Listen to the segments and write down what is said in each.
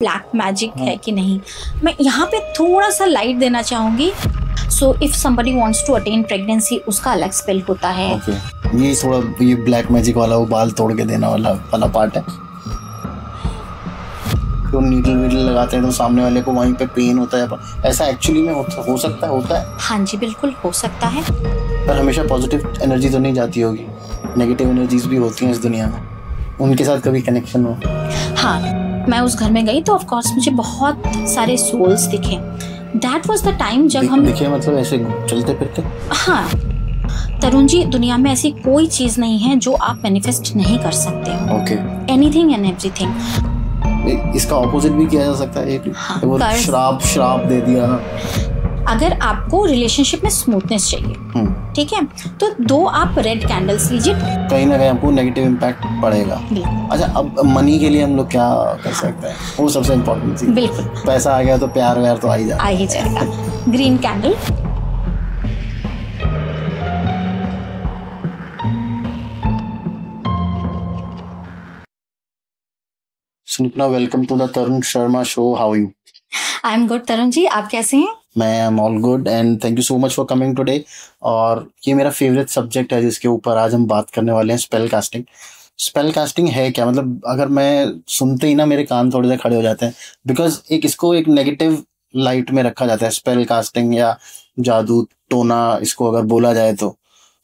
Black magic है कि नहीं। मैं यहाँ पे थोड़ा सा लाइट देना चाहूंगी। So if somebody wants to attain pregnancy, उसका अलग स्पेल होता है। ये थोड़ा ये ब्लैक मैजिक वाला वो बाल तोड़ के देना वाला पार्ट है। तो नीडल वीडल लगाते हैं तो सामने वाले को वहीं पे पेन होता है, ऐसा एक्चुअली में हो सकता है? हाँ जी, बिल्कुल हो सकता है। पर हमेशा पॉजिटिव एनर्जी तो नहीं जाती होगी, नेगेटिव एनर्जीज भी होती हैं इस दुनिया में, उनके साथ कभी कनेक्शन हो? हाँ, मैं उस घर में गई तो ऑफ कोर्स मुझे बहुत सारे सोल्स दिखे। दैट वाज द टाइम जब हम दिखे, मतलब ऐसे चलते फिरते? हाँ तरुण जी, दुनिया में ऐसी कोई चीज नहीं है जो आप मैनिफेस्ट नहीं कर सकते हो। ओके। Anything and everything. इसका ऑपोजिट भी किया जा सकता है। हाँ, वो श्राप दे दिया। अगर आपको रिलेशनशिप में स्मूथनेस चाहिए, ठीक है, तो 2 आप रेड कैंडल्स लीजिए। कहीं ना कहीं आपको नेगेटिव इम्पैक्ट पड़ेगा। अच्छा, अब मनी के लिए हम लोग क्या कर सकते हैं? वो सबसे इम्पोर्टेंट चीज। बिल्कुल, पैसा आ गया तो प्यार व्यार तो आ ही जाएगा। Green candle. सुनिपना, welcome to the Tarun Sharma show. How are you? I am good Tarun ji, आप कैसे हैं? मैं am all good and thank you so much for coming today. और ये मेरा फेवरेट सब्जेक्ट है जिसके ऊपर आज हम बात करने वाले हैं, स्पेल कास्टिंग। स्पेल कास्टिंग है क्या? मतलब अगर मैं सुनते ही ना मेरे कान थोड़े से खड़े हो जाते हैं, बिकॉज इसको एक नेगेटिव लाइट में रखा जाता है। स्पेल कास्टिंग या जादू टोना इसको अगर बोला जाए तो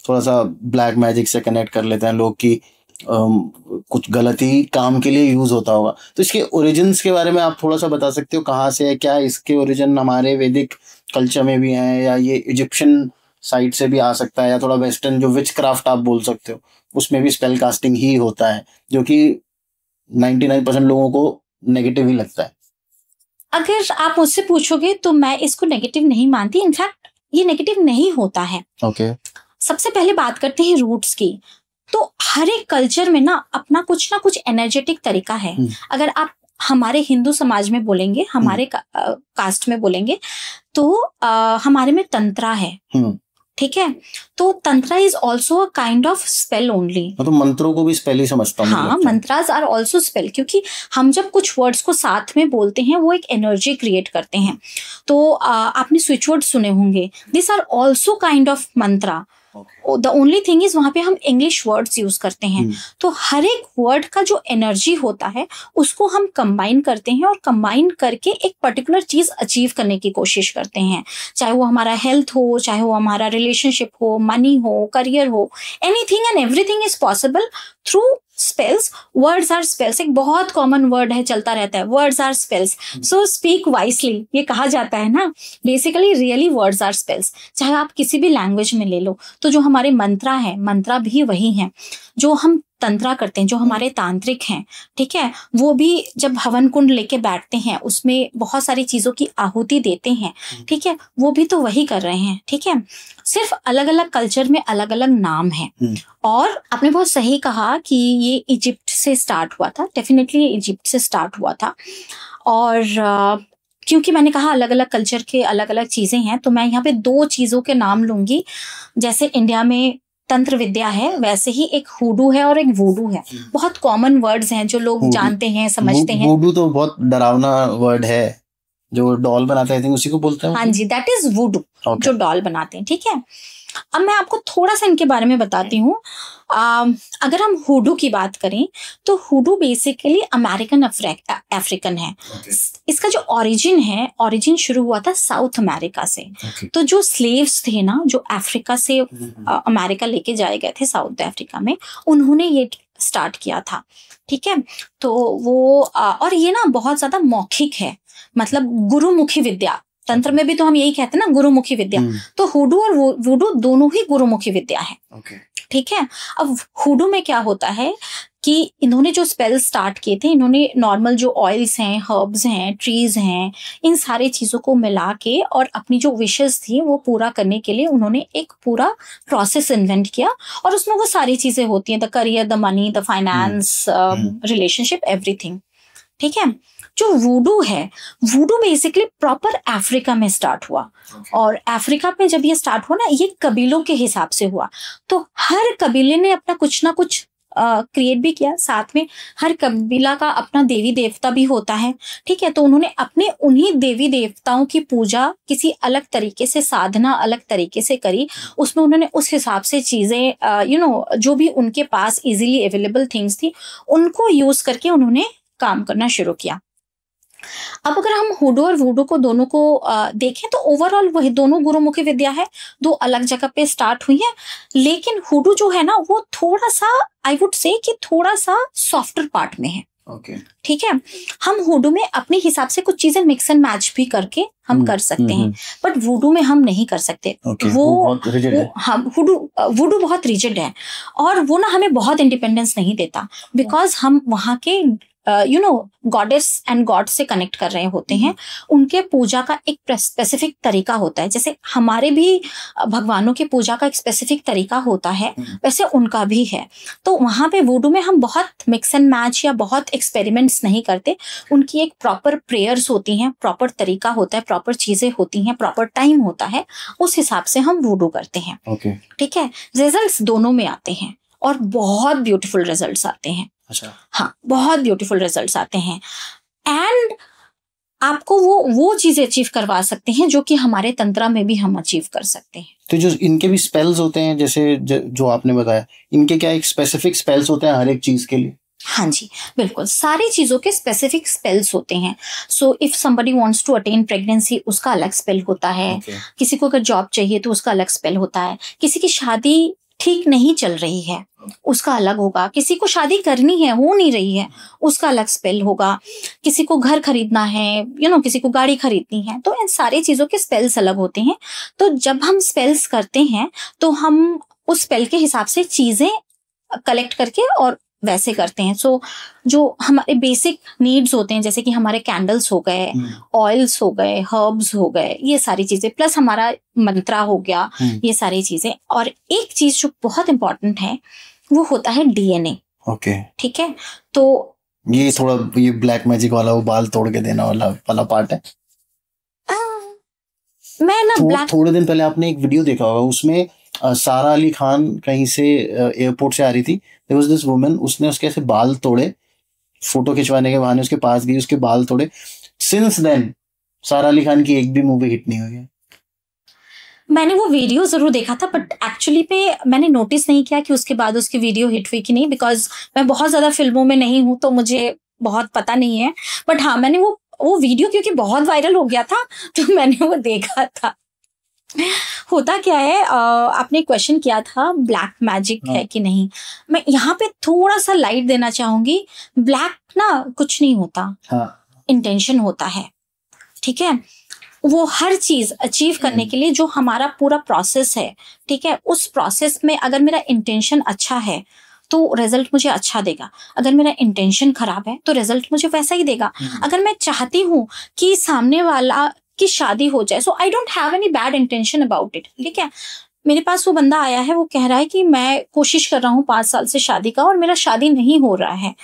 थोड़ा सा ब्लैक मैजिक से कनेक्ट कर लेते हैं लोग कि कुछ गलत ही काम के लिए यूज होता होगा। तो इसके ओरिजिन्स के बारे में आप थोड़ा सा बता सकते हो, कहाँ से है? क्या इसके ओरिजिन हमारे वैदिक कल्चर में भी हैं, या ये इजिप्शियन साइड से भी आ सकता है, या थोड़ा वेस्टर्न जो विच क्राफ्ट आप बोल सकते हो उसमें भी स्पेल कास्टिंग ही होता है, जो कि 99% लोगों को नेगेटिव ही लगता है? अगर आप मुझसे पूछोगे तो मैं इसको नेगेटिव नहीं मानती। इनफैक्ट ये नेगेटिव नहीं होता है। ओके। सबसे पहले बात करते हैं रूट्स की। तो हर एक कल्चर में ना अपना कुछ ना कुछ एनर्जेटिक तरीका है। अगर आप हमारे हिंदू समाज में बोलेंगे, हमारे कास्ट में बोलेंगे, तो हमारे में तंत्रा है, ठीक है। तो tantra is also a kind of spell only. तो मंत्रों को भी स्पेल ही समझता हूँ। हाँ, मंत्रास आर ऑल्सो स्पेल, क्योंकि हम जब कुछ वर्ड्स को साथ में बोलते हैं वो एक एनर्जी क्रिएट करते हैं। तो आपने स्विच वर्ड सुने होंगे, this are also kind of mantra. The only thing is वहां पे हम इंग्लिश वर्ड्स यूज करते हैं। तो हर एक वर्ड का जो एनर्जी होता है उसको हम कंबाइन करते हैं और कंबाइन करके एक पर्टिकुलर चीज अचीव करने की कोशिश करते हैं। चाहे वो हमारा हेल्थ हो, चाहे वो हमारा रिलेशनशिप हो, मनी हो, करियर हो, anything and everything is possible through spells. Words are spells एक बहुत कॉमन वर्ड है, चलता रहता है, words are spells, so speak wisely, ये कहा जाता है ना। Basically really words are spells. चाहे आप किसी भी लैंग्वेज में ले लो, तो जो हमारे मंत्रा है, मंत्रा भी वही है। जो हम तंत्रा करते हैं, जो हमारे तांत्रिक हैं, ठीक है, वो भी जब हवन कुंड लेके बैठते हैं उसमें बहुत सारी चीजों की आहुति देते हैं, ठीक है, वो भी तो वही कर रहे हैं, ठीक है। सिर्फ अलग अलग कल्चर में अलग अलग नाम है। और आपने बहुत सही कहा कि ये इजिप्ट से स्टार्ट हुआ था। डेफिनेटली ये इजिप्ट से स्टार्ट हुआ था। और क्योंकि मैंने कहा अलग अलग कल्चर के अलग अलग चीजें हैं, तो मैं यहाँ पे 2 चीजों के नाम लूंगी। जैसे इंडिया में तंत्र विद्या है, वैसे ही एक हुडू है और एक वूडू है। बहुत कॉमन वर्ड्स हैं जो लोग जानते हैं, समझते हैं। वूडू तो बहुत डरावना वर्ड है, जो डॉल बनाते हैं उसी को बोलते हैं। हाँ जी, दैट इज वुडू, जो डॉल बनाते हैं, ठीक है। अब मैं आपको थोड़ा सा इनके बारे में बताती हूँ। अगर हम हुडू की बात करें तो हुडू बेसिकली अमेरिकन अफ्रीकन है। इसका जो ओरिजिन शुरू हुआ था साउथ अमेरिका से। तो जो स्लेव्स थे ना, जो अफ्रीका से अमेरिका लेके जाए गए थे साउथ अफ्रीका में, उन्होंने ये स्टार्ट किया था, ठीक है। तो वो और ये ना बहुत ज्यादा मौखिक है, मतलब गुरुमुखी विद्या। तंत्र में भी तो हम यही कहते हैं ना, गुरुमुखी विद्या। तो हुडू और वुडू दोनों ही गुरुमुखी विद्या है, ठीक है। अब हुडू में क्या होता है कि इन्होंने जो स्पेल स्टार्ट किए थे, इन्होंने नॉर्मल जो ऑयल्स हैं, हर्ब्स हैं, ट्रीज हैं, इन सारी चीजों को मिला के और अपनी जो विशेस थी वो पूरा करने के लिए उन्होंने एक पूरा प्रोसेस इन्वेंट किया। और उसमें वो सारी चीजें होती हैं, the career, the money, the finance, relationship, everything, ठीक है। जो वूडू है, वूडू बेसिकली प्रॉपर अफ्रीका में स्टार्ट हुआ। और अफ्रीका में जब ये स्टार्ट हुआ ना, ये कबीलों के हिसाब से हुआ। तो हर कबीले ने अपना कुछ ना कुछ क्रिएट भी किया। साथ में हर कबीला का अपना देवी देवता भी होता है, ठीक है। तो उन्होंने अपने उन्हीं देवी देवताओं की पूजा किसी अलग तरीके से, साधना अलग तरीके से करी। उसमें उन्होंने उस हिसाब से चीजें जो भी उनके पास इजीली अवेलेबल थिंग्स थी उनको यूज करके उन्होंने काम करना शुरू किया। अब अगर हम हुडू और वुडू को दोनों को देखें तो ओवरऑल वही दोनों गुरुमुखी विद्या है, दो अलग जगह पे स्टार्ट हुई है। लेकिन हुडू जो है ना वो थोड़ा सा, आई वुड से कि थोड़ा सा सॉफ्टर पार्ट में है। ओके, ठीक है। हम हुडू में अपने हिसाब से कुछ चीजें मिक्स एंड मैच भी करके हम कर सकते हैं, बट वुडू में हम नहीं कर सकते। वो बहुत रिजिड है। हम वुडू बहुत रिजिड है और वो ना हमें बहुत इंडिपेंडेंस नहीं देता, बिकॉज हम वहाँ के गॉडेस एंड गॉड से कनेक्ट कर रहे होते हैं। उनके पूजा का एक स्पेसिफिक तरीका होता है, जैसे हमारे भी भगवानों की पूजा का एक स्पेसिफिक तरीका होता है, वैसे उनका भी है। तो वहां पे वुडू में हम बहुत मिक्स एंड मैच या बहुत एक्सपेरिमेंट्स नहीं करते। उनकी एक प्रॉपर प्रेयर्स होती हैं, प्रॉपर तरीका होता है, प्रॉपर चीजें होती हैं, प्रॉपर टाइम होता है, उस हिसाब से हम वुडू करते हैं। ठीक है। रिजल्ट्स दोनों में आते हैं और बहुत ब्यूटीफुल रिजल्ट्स आते हैं। अच्छा। हाँ, बहुत ब्यूटीफुल रिजल्ट्स आते हैं एंड आपको वो चीजें अचीव करवा सकते हैं जो कि हमारे तंत्रा में भी हम अचीव कर सकते हैं। तो जो इनके भी स्पेल्स होते हैं, जैसे जो आपने बताया, इनके क्या एक स्पेसिफिक स्पेल्स होते हैं हर एक चीज के लिए? हाँ जी, बिल्कुल, सारी चीजों के स्पेसिफिक स्पेल्स होते हैं। So if somebody wants to attain pregnancy, उसका अलग स्पेल होता है। किसी को अगर जॉब चाहिए तो उसका अलग स्पेल होता है। किसी की शादी ठीक नहीं चल रही है, उसका अलग होगा। किसी को शादी करनी है, हो नहीं रही है, उसका अलग स्पेल होगा। किसी को घर खरीदना है, किसी को गाड़ी खरीदनी है, तो इन सारी चीजों के स्पेल्स अलग होते हैं। तो जब हम स्पेल्स करते हैं तो हम उस स्पेल के हिसाब से चीजें कलेक्ट करके और वैसे करते हैं। सो जो हमारे बेसिक नीड्स होते हैं, जैसे कि हमारे कैंडल्स हो गए, ऑयल्स हो गए, हर्ब्स हो गए, ये सारी चीजें, प्लस हमारा मंत्रा हो गया, ये सारी चीजें। और एक चीज जो बहुत इंपॉर्टेंट है वो होता है डीएनए। ओके, ठीक है। तो ये ब्लैक मैजिक वाला, वो बाल तोड़ के देना वाला पार्ट है। मैं ना थोड़े दिन पहले आपने एक वीडियो देखा होगा, उसमें सारा अली खान कहीं से एयरपोर्ट से आ रही थी। देयर वाज दिस वुमन, उसने उसके ऐसे बाल तोड़े, फोटो खिंचवाने के बहाने उसके पास गई, उसके बाल तोड़े। सिंस देन सारा अली खान की एक भी मूवी हिट नहीं हुई है। मैंने वो वीडियो जरूर देखा था, बट एक्चुअली पे मैंने नोटिस नहीं किया कि उसके बाद उसकी वीडियो हिट हुई कि नहीं, बिकॉज मैं बहुत ज्यादा फिल्मों में नहीं हूँ तो मुझे बहुत पता नहीं है। बट हाँ, मैंने वो वीडियो क्योंकि बहुत वायरल हो गया था तो मैंने वो देखा था। होता क्या है, आपने क्वेश्चन किया था ब्लैक मैजिक है कि नहीं। मैं यहाँ पे थोड़ा सा लाइट देना चाहूंगी। ब्लैक ना कुछ नहीं होता, इंटेंशन होता है। ठीक है। वो हर चीज अचीव करने के लिए जो हमारा पूरा प्रोसेस है, ठीक है, उस प्रोसेस में अगर मेरा इंटेंशन अच्छा है तो रिजल्ट मुझे अच्छा देगा। अगर मेरा इंटेंशन खराब है तो रिजल्ट मुझे वैसा ही देगा। अगर मैं चाहती हूँ कि सामने वाला की शादी हो जाए, so I don't have any bad intention about it. ठीक है। मेरे पास वो बंदा आया है, वो कह रहा है कि मैं कोशिश कर रहा हूँ 5 साल से शादी का और मेरा शादी नहीं हो रहा है।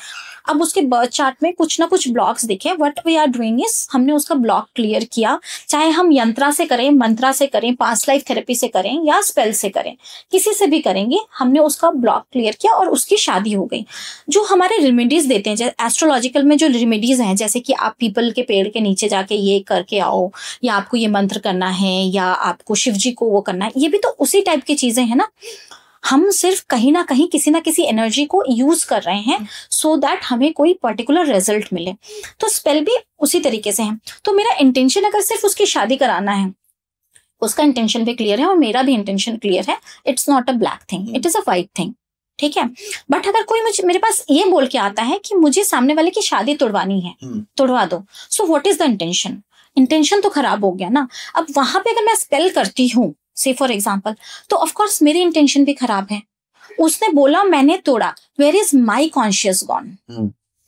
अब उसके बर्थ चार्ट में कुछ ना कुछ ब्लॉक्स दिखे। What we are doing is, हमने उसका ब्लॉक क्लियर किया, चाहे हम यंत्रा से करें, मंत्रा से करें, पास्ट लाइफ थेरेपी से करें या स्पेल से करें, किसी से भी करेंगे। हमने उसका ब्लॉक क्लियर किया और उसकी शादी हो गई। जो हमारे रेमेडीज देते हैं, जैसे एस्ट्रोलॉजिकल में जो रेमेडीज हैं, जैसे कि आप पीपल के पेड़ के नीचे जाके ये करके आओ, या आपको ये मंत्र करना है, या आपको शिव जी को वो करना है, ये भी तो उसी टाइप की चीजें हैं ना। हम सिर्फ कहीं ना कहीं किसी ना किसी एनर्जी को यूज कर रहे हैं सो दैट हमें कोई पर्टिकुलर रिजल्ट मिले। तो स्पेल भी उसी तरीके से है। तो मेरा इंटेंशन अगर सिर्फ उसकी शादी कराना है, उसका इंटेंशन भी क्लियर है और मेरा भी इंटेंशन क्लियर है, it's not a black thing, it is a white thing. ठीक है। बट अगर कोई मेरे पास ये बोल के आता है कि मुझे सामने वाले की शादी तोड़वानी है, तोड़वा दो, so what is the intention? Intention तो खराब हो गया ना। अब वहां पे अगर मैं स्पेल करती हूँ, से फॉर एग्जाम्पल, तो ऑफकोर्स मेरी इंटेंशन भी खराब है। उसने बोला, मैंने तोड़ा, where is my conscious gone?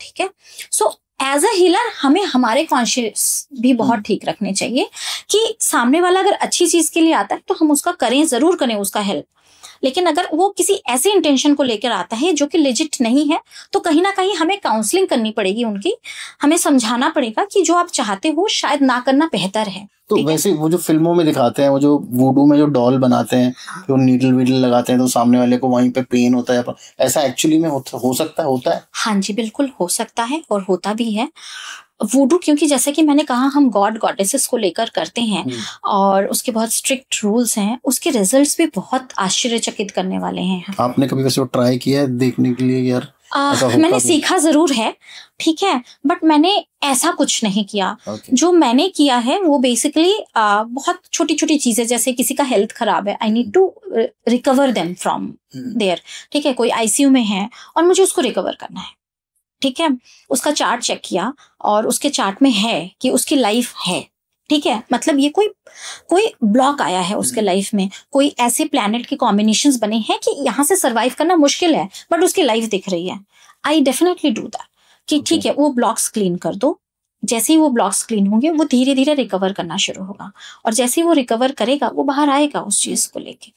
ठीक है। सो एज अ हीलर हमें हमारे कॉन्शियस भी बहुत ठीक रखने चाहिए कि सामने वाला अगर अच्छी चीज के लिए आता है तो हम उसका करें, जरूर करें उसका हेल्प। लेकिन अगर वो किसी ऐसे इंटेंशन को लेकर आता है जो कि लेजिट नहीं है, तो कहीं ना कहीं हमें काउंसलिंग करनी पड़ेगी उनकी, हमें समझाना पड़ेगा कि जो आप चाहते हो शायद ना करना बेहतर है। तो वैसे वो जो फिल्मों में दिखाते हैं, वो जो वुडू में जो डॉल बनाते हैं, जो नीडल वीडल लगाते हैं तो सामने वाले को वहीं पे पेन होता है, ऐसा एक्चुअली में हो सकता है, होता है? हाँ जी, बिल्कुल हो सकता है और होता भी है। वुडू क्योंकि जैसे कि मैंने कहा हम गॉड गॉडेसेस को लेकर करते हैं और उसके बहुत स्ट्रिक्ट रूल्स हैं, उसके रिजल्ट्स भी बहुत आश्चर्यचकित करने वाले हैं। आपने कभी वैसे ट्राई किया है देखने के लिए यार? मैंने सीखा जरूर है, ठीक है, बट मैंने ऐसा कुछ नहीं किया। जो मैंने किया है वो बेसिकली बहुत छोटी छोटी चीजें, जैसे किसी का हेल्थ खराब है, I need to recover them from there, ठीक है, कोई आईसीयू में है और मुझे उसको रिकवर करना है, ठीक है, उसका चार्ट चेक किया और उसके चार्ट में है कि उसकी लाइफ है, ठीक है, मतलब ये कोई ब्लॉक आया है उसके लाइफ में, कोई ऐसे प्लैनेट के कॉम्बिनेशंस बने हैं कि यहाँ से सरवाइव करना मुश्किल है, बट उसकी लाइफ दिख रही है। आई डेफिनेटली डू दैट कि ठीक है, वो ब्लॉक्स क्लीन कर दो। जैसे ही वो ब्लॉक्स क्लीन होंगे वो धीरे धीरे रिकवर करना शुरू होगा, और जैसे ही वो रिकवर करेगा वो बाहर आएगा उस चीज को लेके।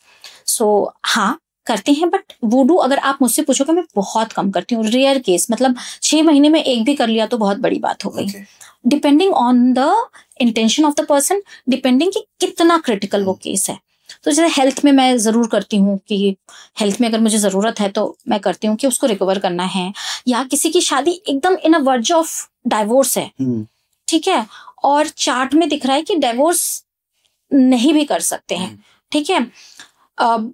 सो हाँ, करते हैं, बट वुडू अगर आप मुझसे पूछोगे मैं बहुत कम करती हूँ, रेयर केस, मतलब 6 महीने में एक भी कर लिया तो बहुत बड़ी बात हो गई। Depending on the intention of the person, depending कि कितना क्रिटिकल वो केस है। तो जैसे हेल्थ में मैं जरूर करती हूँ कि हेल्थ में अगर मुझे जरूरत है तो मैं करती हूँ कि उसको रिकवर करना है, या किसी की शादी एकदम इन अ वर्ज ऑफ डाइवोर्स है, ठीक है, और चार्ट में दिख रहा है कि डाइवोर्स नहीं भी कर सकते हैं, ठीक है,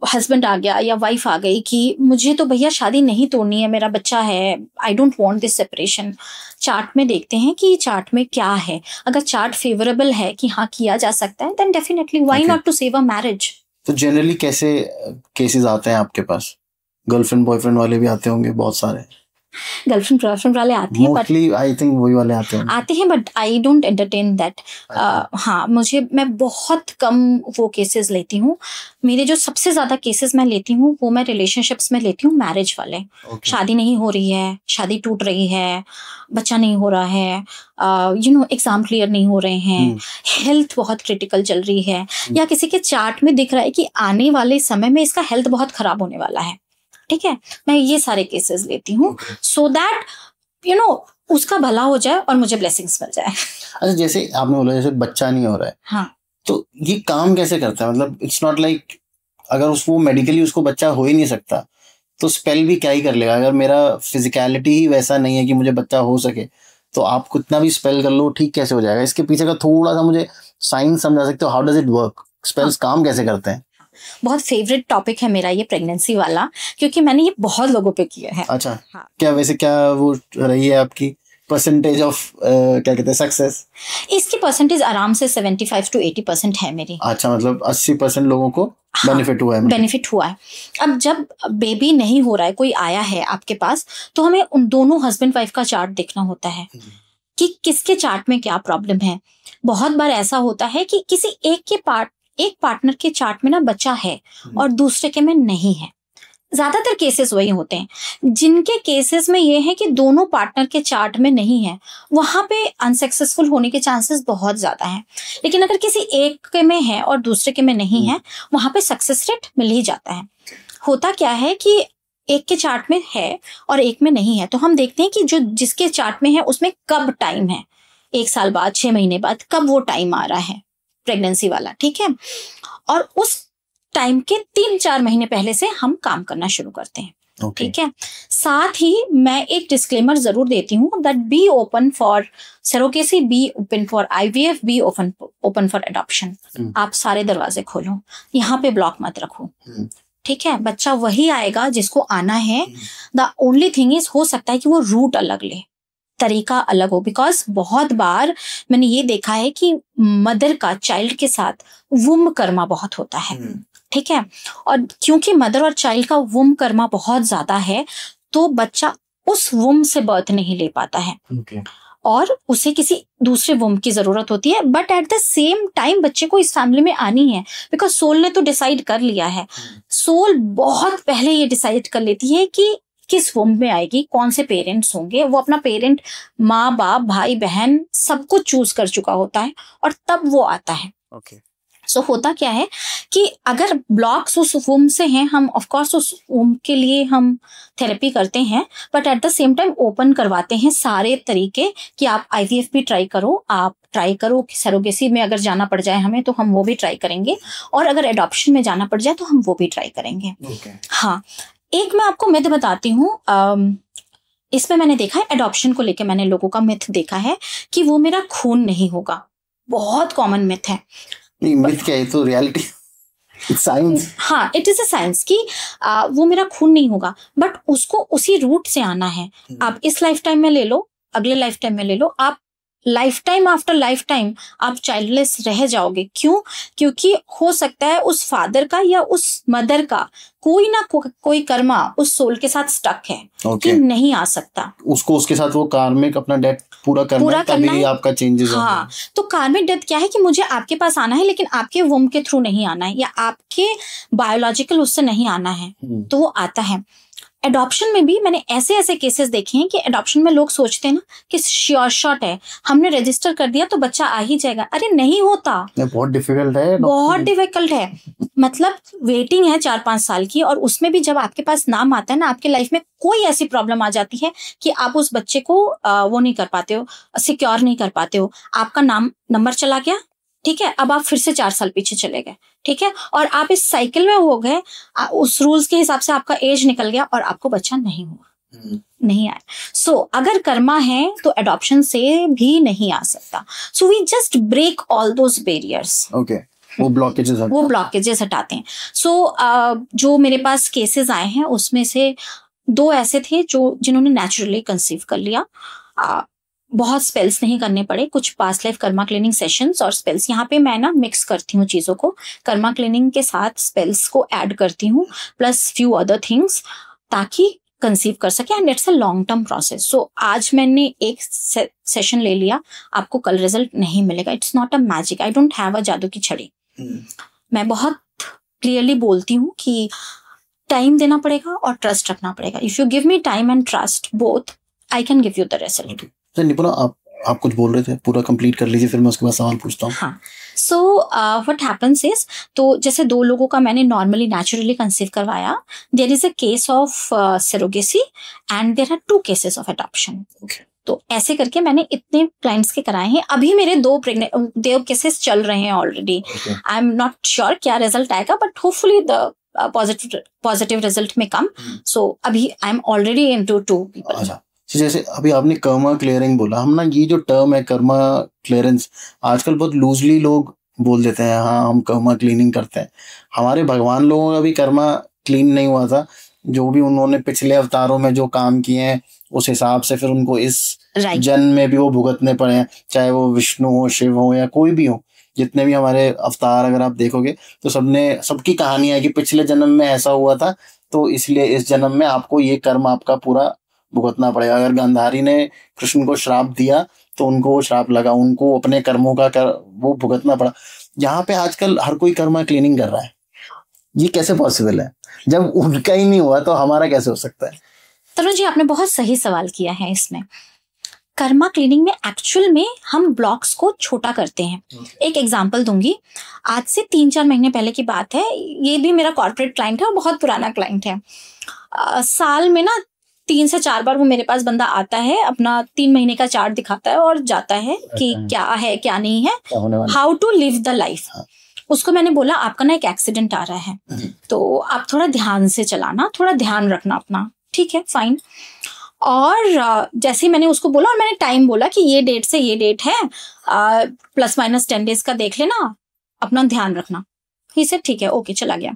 हस्बैंड आ गया या वाइफ आ गई कि मुझे तो भैया शादी नहीं तोड़नी है, मेरा बच्चा है, I don't want this separation. Chart में देखते हैं कि चार्ट में क्या है, अगर चार्ट फेवरेबल है कि हाँ किया जा सकता है, then definitely why not to save a marriage. तो जनरली कैसे केसेस आते हैं आपके पास? गर्लफ्रेंड बॉयफ्रेंड वाले भी आते होंगे बहुत सारे? गर्लफ्रेंड बॉयफ्रेंड वाले आते हैं, मोस्टली आई थिंक वही वाले आते हैं, but I don't entertain that. हाँ, मैं बहुत कम वो केसेस लेती हूँ। मेरे जो सबसे ज्यादा केसेस मैं लेती हूँ वो मैं रिलेशनशिप्स में लेती हूँ, मैरिज वाले। शादी नहीं हो रही है, शादी टूट रही है, बच्चा नहीं हो रहा है, एग्जाम क्लियर नहीं हो रहे हैं, हेल्थ बहुत क्रिटिकल चल रही है, या किसी के चार्ट में दिख रहा है कि आने वाले समय में इसका हेल्थ बहुत खराब होने वाला है, ठीक है, मैं ये सारे केसेस लेती हूँ, सो दैट उसका भला हो जाए और मुझे ब्लेसिंग्स मिल जाए। अच्छा, जैसे आपने बोला जैसे बच्चा नहीं हो रहा है, हाँ, तो ये काम कैसे करता है? मतलब इट्स नॉट लाइक अगर उसको मेडिकली उसको बच्चा हो ही नहीं सकता तो स्पेल भी क्या ही कर लेगा? अगर मेरा फिजिकलिटी ही वैसा नहीं है कि मुझे बच्चा हो सके, तो आप कितना भी स्पेल कर लो ठीक कैसे हो जाएगा? इसके पीछे का थोड़ा सा मुझे साइंस समझा सकते हो? How does it work? Spells काम कैसे करते हैं? बहुत फेवरेट टॉपिक है मेरा ये प्रेगनेंसी वाला, क्योंकि मैंने ये बहुत लोगों पे किया है। अच्छा, हाँ। क्या वो रही है आपकी परसेंटेज ऑफ क्या कहते हैं सक्सेस? इसकी परसेंटेज आराम से 75 to 80% है मेरी। अच्छा, मतलब 80% लोगों को बेनिफिट हुआ है? बेनिफिट हुआ है। अब जब बेबी नहीं हो रहा है, कोई आया है आपके पास, तो हमें उन दोनों हस्बैंड वाइफ का चार्ट देखना होता है कि किसके चार्ट में क्या प्रॉब्लम है। बहुत बार ऐसा होता है कि किसी एक पार्टनर के चार्ट में ना बच्चा है और दूसरे के में नहीं है। ज्यादातर केसेस वही होते हैं जिनके केसेस में ये है कि दोनों पार्टनर के चार्ट में नहीं है, वहां पे अनसक्सेसफुल होने के चांसेस बहुत ज्यादा हैं। लेकिन अगर किसी एक के में है और दूसरे के में नहीं है, वहां पे सक्सेस रेट मिल ही जाता है। होता क्या है कि एक के चार्ट में है और एक में नहीं है, तो हम देखते हैं कि जो जिसके चार्ट में है उसमें कब टाइम है, 1 साल बाद, 6 महीने बाद, कब वो टाइम आ रहा है प्रेगनेंसी वाला, ठीक है, और उस टाइम के 3-4 महीने पहले से हम काम करना शुरू करते हैं, ठीक है। साथ ही मैं एक डिस्क्लेमर जरूर देती हूँ that be open for surrogacy, be open for IVF, be open for adoption. आप सारे दरवाजे खोलो, यहाँ पे ब्लॉक मत रखो, ठीक है। बच्चा वही आएगा जिसको आना है। द ओनली थिंग इज, हो सकता है कि वो रूट अलग ले, तरीका अलग हो, बिकॉज बहुत बार मैंने ये देखा है कि मदर का चाइल्ड के साथ वुम कर्मा बहुत होता है, ठीक है, और क्योंकि मदर और चाइल्ड का वुम कर्मा बहुत ज्यादा है तो बच्चा उस वुम से बर्थ नहीं ले पाता है, और उसे किसी दूसरे वुम की जरूरत होती है। But at the same time बच्चे को इस फैमिली में आनी है, बिकॉज सोल ने तो डिसाइड कर लिया है। सोल बहुत पहले ये डिसाइड कर लेती है कि किस वुम में आएगी, कौन से पेरेंट्स होंगे। वो अपना पेरेंट, माँ बाप, भाई बहन, सब कुछ चूज कर चुका होता है और तब वो आता है। सो होता क्या है कि अगर ब्लॉक्स उस वूम से हैं, हम ऑफ कोर्स उस वूम के लिए हम थेरेपी करते हैं, but at the same time open करवाते हैं सारे तरीके कि आप आईवीएफ भी ट्राई करो, आप ट्राई करो कि सरोगेसी में अगर जाना पड़ जाए हमें तो हम वो भी ट्राई करेंगे, और अगर एडॉप्शन में जाना पड़ जाए तो हम वो भी ट्राई करेंगे। हाँ, एक मैं आपको मिथ बताती हूँ, इसमें मैंने देखा है एडॉप्शन को लेके, मैंने लोगों का मिथ देखा है कि वो मेरा खून नहीं होगा। बहुत कॉमन मिथ है। नहीं, मिथ क्या है, तो रियलिटी, साइंस। हाँ, इट इज अ साइंस कि वो मेरा खून नहीं होगा, बट उसको उसी रूट से आना है। आप इस लाइफ टाइम में ले लो, अगले लाइफ टाइम में ले लो, आप life time after life time आप चाइल्डलेस रह जाओगे। क्यों? क्योंकि हो सकता है उस फादर का या उस मदर का कोई ना कोई कर्मा उस सोल के साथ स्टक है कि नहीं आ सकता, उसको उसके साथ वो कार्मिक अपना डेथ पूरा करना है, तभी आपका चेंजेस होगा। हाँ, तो कार्मिक डेथ क्या है कि मुझे आपके पास आना है, लेकिन आपके वुम के थ्रू नहीं आना है, या आपके बायोलॉजिकल उससे नहीं आना है, तो वो आता है। एडॉप्शन में भी मैंने ऐसे ऐसे केसेस देखे हैं कि एडॉप्शन में लोग सोचते हैं ना कि श्योर शॉट है, हमने रजिस्टर कर दिया तो बच्चा आ ही जाएगा। अरे नहीं होता, बहुत डिफिकल्ट है, बहुत डिफिकल्ट है। मतलब वेटिंग है 4-5 साल की, और उसमें भी जब आपके पास नाम आता है ना, आपके लाइफ में कोई ऐसी प्रॉब्लम आ जाती है कि आप उस बच्चे को वो नहीं कर पाते हो, सिक्योर नहीं कर पाते हो, आपका नंबर चला गया, ठीक है, अब आप फिर से 4 साल पीछे चले गए, ठीक है, और आप इस साइकिल में हो गए, उस रूल्स के हिसाब से आपका एज निकल गया और आपको बच्चा नहीं हुआ, नहीं आया। सो अगर कर्मा है तो एडॉप्शन से भी नहीं आ सकता। So we just break all those barriers. वो ब्लॉकेजेस हटाते हैं। सो जो मेरे पास केसेस आए हैं उसमें से 2 ऐसे थे जिन्होंने नेचुरली कंसीव कर लिया। बहुत स्पेल्स नहीं करने पड़े, कुछ past life Karma cleaning sessions और स्पेल्स, यहाँ पे मैं ना मिक्स करती हूँ चीज़ों को, कर्मा क्लीनिंग के साथ स्पेल्स को ऐड करती हूँ, प्लस फ्यू अदर थिंग्स, ताकि कंसीव कर सके, and it's a long term process. So आज मैंने एक सेशन ले लिया, आपको कल रिजल्ट नहीं मिलेगा। It's not a magic, I don't have a जादू की छड़ी। मैं बहुत क्लियरली बोलती हूँ कि टाइम देना पड़ेगा और ट्रस्ट रखना पड़ेगा। If you give me time and trust both, I can give you the result. Nipuna, आप कुछ बोल रहे थे, पूरा कंप्लीट कर लीजिए, फिर मैं उसके बाद सवाल पूछता हूँ। हाँ, सो व्हाट हैपेंस इज, तो जैसे 2 लोगों का मैंने नॉर्मली नेचुरली कंसीव करवाया, there is a case of surrogacy and there are 2 cases of adoption. तो ऐसे करके मैंने इतने क्लाइंट्स के कराए हैं। अभी मेरे 2 केसेस चल रहे हैं already. I am not sure क्या रिजल्ट आएगा, but hopefully the positive result में कम। सो अभी I am already into 2 people. जैसे अभी आपने कर्मा क्लियरिंग बोला, हम ना ये जो टर्म है कर्मा क्लियरेंस, आजकल बहुत लूजली लोग बोल देते हैं, हाँ हम कर्मा क्लीनिंग करते हैं। हमारे भगवान लोगों का भी कर्मा क्लीन नहीं हुआ था, जो भी उन्होंने पिछले अवतारों में जो काम किए हैं उस हिसाब से फिर उनको इस जन्म में भी वो भुगतने पड़े हैं, चाहे वो विष्णु हो, शिव हो, या कोई भी हो। जितने भी हमारे अवतार अगर आप देखोगे तो सबकी कहानी है कि पिछले जन्म में ऐसा हुआ था, तो इसलिए इस जन्म में आपको ये कर्म आपका पूरा भुगतना पड़ेगा। अगर गांधारी ने कृष्ण को श्राप दिया तो उनको वो श्राप लगा, उनको अपने कर्मों का वो भुगतना पड़ा। यहाँ पे आजकल हर कोई कर्मा क्लीनिंग कर रहा है, ये कैसे पॉसिबल है? जब उनका ही नहीं हुआ तो हमारा कैसे हो सकता है? तरुण जी, आपने बहुत सही सवाल किया है। इसमें कर्मा क्लीनिंग में एक्चुअल में हम ब्लॉक्स को छोटा करते हैं। एक एग्जांपल दूंगी, आज से 3-4 महीने पहले की बात है। ये भी मेरा कॉर्पोरेट क्लाइंट है और बहुत पुराना क्लाइंट है। साल में ना 3 से 4 बार वो मेरे पास बंदा आता है, अपना 3 महीने का चार्ट दिखाता है और जाता है कि क्या है क्या नहीं है, how to live the life. उसको मैंने बोला आपका ना एक एक्सीडेंट आ रहा है, तो आप थोड़ा ध्यान से चलाना, थोड़ा ध्यान रखना अपना, ठीक है, फाइन। और जैसे ही मैंने उसको बोला और मैंने टाइम बोला कि ये डेट से ये डेट है, +- 10 डेज का देख लेना, अपना ध्यान रखना, ही से ठीक है, ओके, चला गया।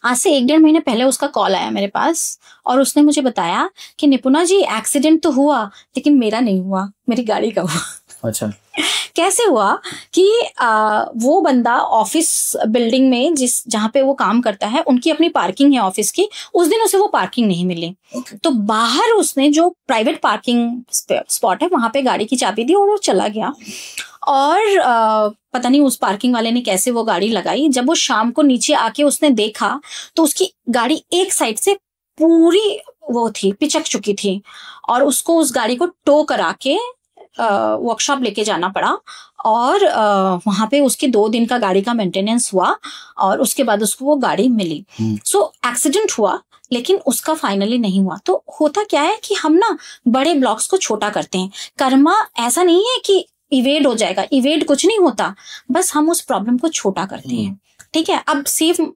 आज से 1-1.5 महीने पहले उसका कॉल आया मेरे पास और उसने मुझे बताया कि निपुणा जी एक्सीडेंट तो हुआ लेकिन मेरा नहीं हुआ, मेरी गाड़ी का हुआ। अच्छा, कैसे हुआ कि वो बंदा ऑफिस बिल्डिंग में जहाँ पे वो काम करता है, उनकी अपनी पार्किंग है ऑफिस की, उस दिन उसे वो पार्किंग नहीं मिली। तो बाहर उसने जो प्राइवेट पार्किंग स्पॉट है वहां पे गाड़ी की चाबी दी और वो चला गया। और पता नहीं उस पार्किंग वाले ने कैसे वो गाड़ी लगाई। जब वो शाम को नीचे आके उसने देखा तो उसकी गाड़ी एक साइड से पूरी वो थी, पिचक चुकी थी, और उसको उस गाड़ी को टो करा के वर्कशॉप लेके जाना पड़ा और वहाँ पे उसके 2 दिन का गाड़ी का मेंटेनेंस हुआ और उसके बाद उसको वो गाड़ी मिली। सो एक्सीडेंट हुआ लेकिन उसका फाइनली नहीं हुआ। तो होता क्या है कि हम ना बड़े ब्लॉक्स को छोटा करते हैं। कर्मा ऐसा नहीं है कि इवेड हो जाएगा, इवेड कुछ नहीं होता, बस हम उस प्रॉब्लम को छोटा करते हैं। ठीक है, अब सेव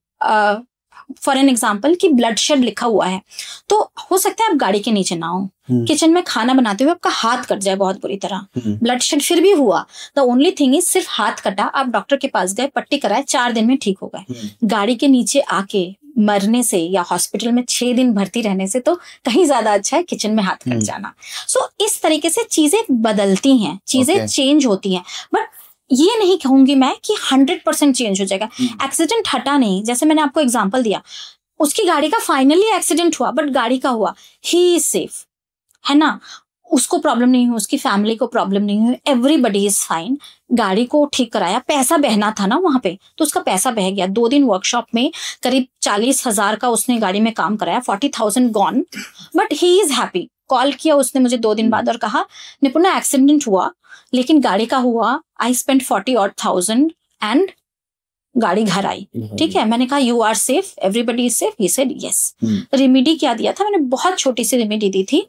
फॉर एन एग्जाम्पल कि ब्लड शेड लिखा हुआ है, तो हो सकता है आप गाड़ी के नीचे ना हो, किचन में खाना बनाते हुए आपका हाथ कट जाए बहुत बुरी तरह, ब्लड शेड फिर भी हुआ। द ओनली थिंग इज सिर्फ हाथ कटा, आप डॉक्टर के पास गए, पट्टी कराए, 4 दिन में ठीक हो गए। गाड़ी के नीचे आके मरने से या हॉस्पिटल में 6 दिन भर्ती रहने से तो कहीं ज्यादा अच्छा है किचन में हाथ कट जाना। सो इस तरीके से चीजें बदलती हैं, चीजें चेंज होती हैं, बट ये नहीं कहूंगी मैं कि 100% चेंज हो जाएगा। एक्सीडेंट हटा नहीं, जैसे मैंने आपको एग्जांपल दिया, उसकी गाड़ी का फाइनली एक्सीडेंट हुआ बट गाड़ी का हुआ, ही इज सेफ, है ना, उसको प्रॉब्लम नहीं हुई, उसकी फैमिली को प्रॉब्लम नहीं हुई, एवरीबडी इज फाइन। गाड़ी को ठीक कराया, पैसा बहना था ना वहां पे, तो उसका पैसा बह गया। 2 दिन वर्कशॉप में करीब 40,000 का उसने गाड़ी में काम कराया, 40,000 gone, but he is happy. Call किया उसने मुझे 2 दिन बाद और कहा निपुणा एक्सीडेंट हुआ लेकिन गाड़ी का हुआ, आई स्पेंड 40,000 एंड गाड़ी घर आई। ठीक है, मैंने कहा you are safe, everybody is safe, he said yes. Remedy क्या दिया था मैंने, बहुत छोटी सी रेमेडी दी थी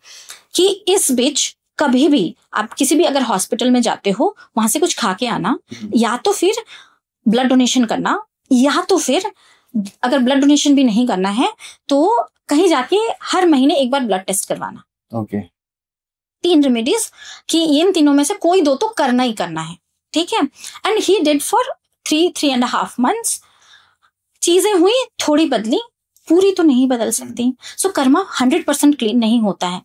कि इस बीच कभी भी आप किसी भी अगर हॉस्पिटल में जाते हो वहां से कुछ खा के आना, या तो फिर ब्लड डोनेशन करना, या तो फिर अगर ब्लड डोनेशन भी नहीं करना है तो कहीं जाके हर महीने एक बार ब्लड टेस्ट करवाना। ओके 3 रेमेडीज कि इन तीनों में से कोई 2 तो करना ही करना है। ठीक है, and he did for 3.5 months। चीजें हुई, थोड़ी बदली, पूरी तो नहीं बदल सकती। सो कर्मा 100% क्लीन नहीं होता है।